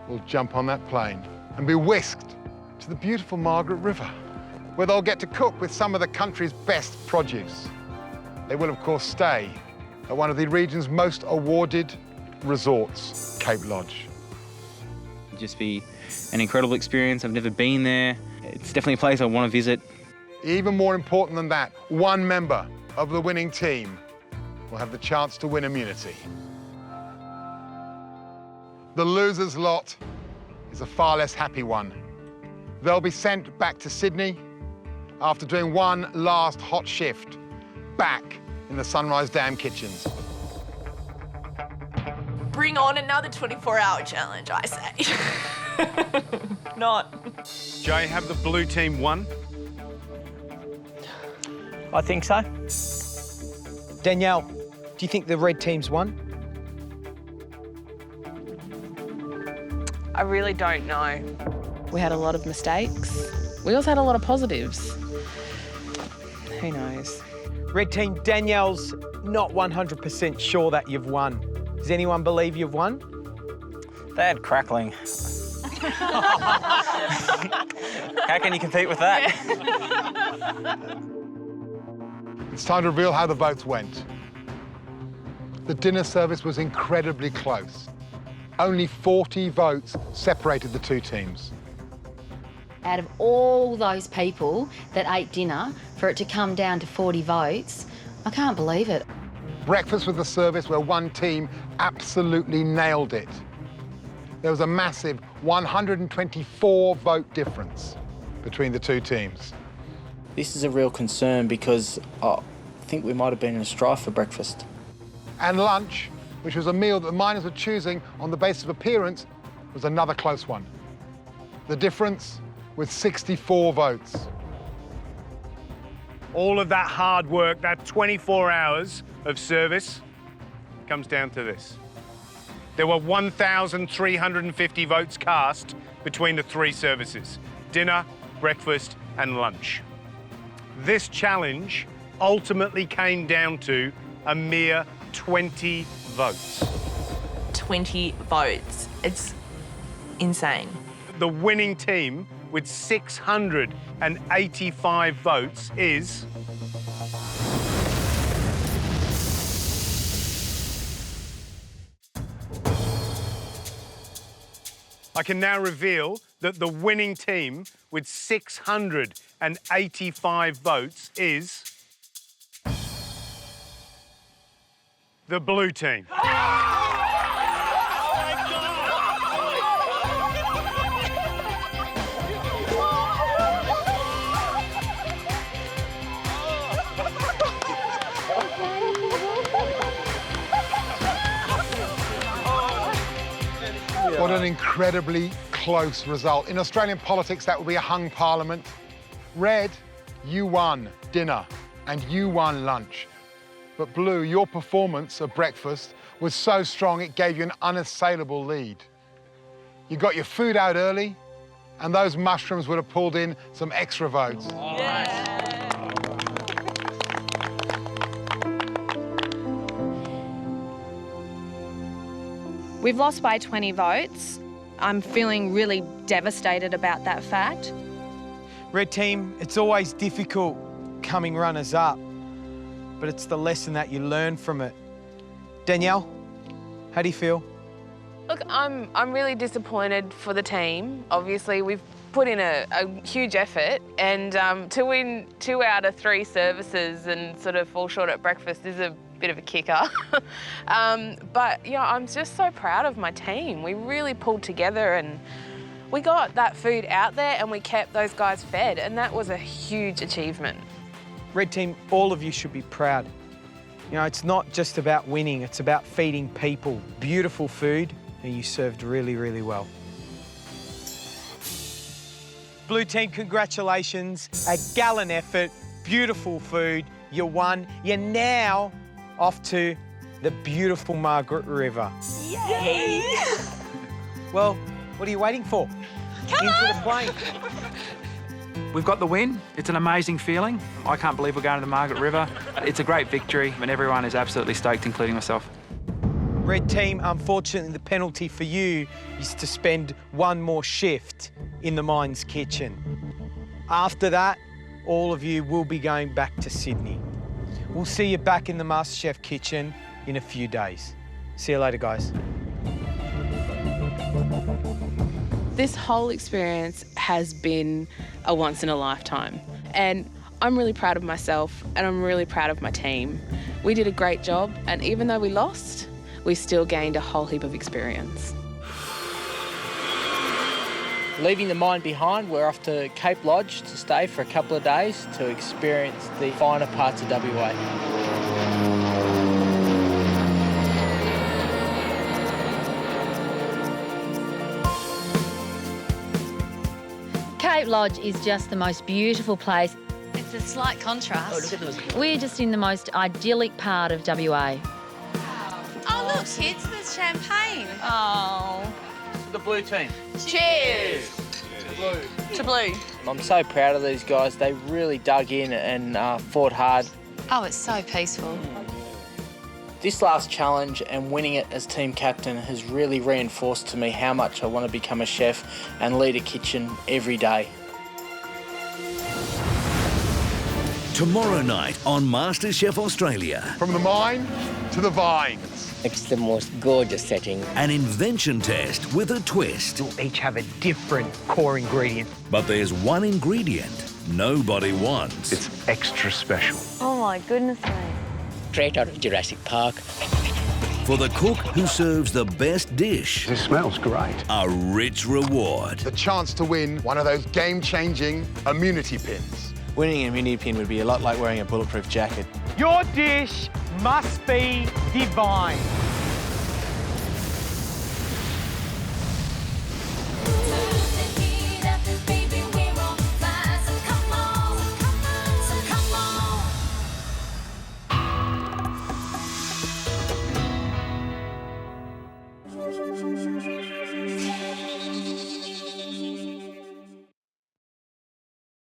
will jump on that plane and be whisked to the beautiful Margaret River, where they'll get to cook with some of the country's best produce. They will, of course, stay at one of the region's most awarded resorts, Cape Lodge. It'd just be an incredible experience. I've never been there. It's definitely a place I want to visit. Even more important than that, one member of the winning team will have the chance to win immunity. The loser's lot is a far less happy one. They'll be sent back to Sydney after doing one last hot shift back in the Sunrise Dam kitchens. Bring on another 24-hour challenge, I say. Not. Jay, have the blue team won? I think so. Danielle, do you think the red team's won? I really don't know. We had a lot of mistakes. We also had a lot of positives. Who knows? Red team, Danielle's not 100% sure that you've won. Does anyone believe you've won? They had crackling. How can you compete with that? It's time to reveal how the votes went. The dinner service was incredibly close. Only 40 votes separated the two teams. Out of all those people that ate dinner, for it to come down to 40 votes, I can't believe it. Breakfast was the service where one team absolutely nailed it. there was a massive 124 vote difference between the two teams. This is a real concern because I think we might have been in a strife for breakfast. And lunch, which was a meal that the miners were choosing on the basis of appearance, was another close one. The difference with 64 votes. All of that hard work, that 24 hours of service, comes down to this. There were 1,350 votes cast between the three services: dinner, breakfast, and lunch. This challenge ultimately came down to a mere 20 votes. 20 votes. It's insane. The winning team with 685 votes is... I can now reveal that the winning team with 685 votes is... the blue team. What an incredibly close result. In Australian politics, that would be a hung parliament. Red, you won dinner and you won lunch. But Blue, your performance of breakfast was so strong it gave you an unassailable lead. You got your food out early, and those mushrooms would have pulled in some extra votes. We've lost by 20 votes. I'm feeling really devastated about that fact. Red team, it's always difficult coming runners-up, but it's the lesson that you learn from it. Danielle, how do you feel? Look, I'm really disappointed for the team. Obviously, we've put in a huge effort, and to win 2 out of 3 services and sort of fall short at breakfast is a bit of a kicker. But yeah, I'm just so proud of my team. We really pulled together and we got that food out there and we kept those guys fed, and that was a huge achievement. Red team, all of you should be proud. You know, it's not just about winning, it's about feeding people beautiful food, and you served really, really well. Blue team, congratulations. A gallant effort, beautiful food, you won. You're now off to the beautiful Margaret River. Yay! Well, what are you waiting for? Come Into on! the plane. We've got the win. It's an amazing feeling. I can't believe we're going to the Margaret River. It's a great victory and everyone is absolutely stoked, including myself. Red team, unfortunately, the penalty for you is to spend one more shift in the mine's kitchen. After that, all of you will be going back to Sydney. We'll see you back in the MasterChef kitchen in a few days. See you later, guys. This whole experience has been a once in a lifetime, and I'm really proud of myself and I'm really proud of my team. We did a great job, and even though we lost, we still gained a whole heap of experience. Leaving the mine behind, we're off to Cape Lodge to stay for a couple of days to experience the finer parts of WA. Cape Lodge is just the most beautiful place. It's a slight contrast. We're just in the most idyllic part of WA. Oh, look, kids, there's champagne. Oh. The blue team. Cheers! To blue. I'm so proud of these guys. They really dug in and fought hard. Oh, it's so peaceful. This last challenge and winning it as team captain has really reinforced to me how much I want to become a chef and lead a kitchen every day. Tomorrow night on MasterChef Australia. From the mine to the vines. It's the most gorgeous setting. An invention test with a twist. You'll each have a different core ingredient. But there's one ingredient nobody wants. It's extra special. Oh my goodness me. Straight out of Jurassic Park. For the cook who serves the best dish, This smells great. a rich reward. The chance to win one of those game-changing immunity pins. Winning an immunity pin would be a lot like wearing a bulletproof jacket. Your dish must be divine.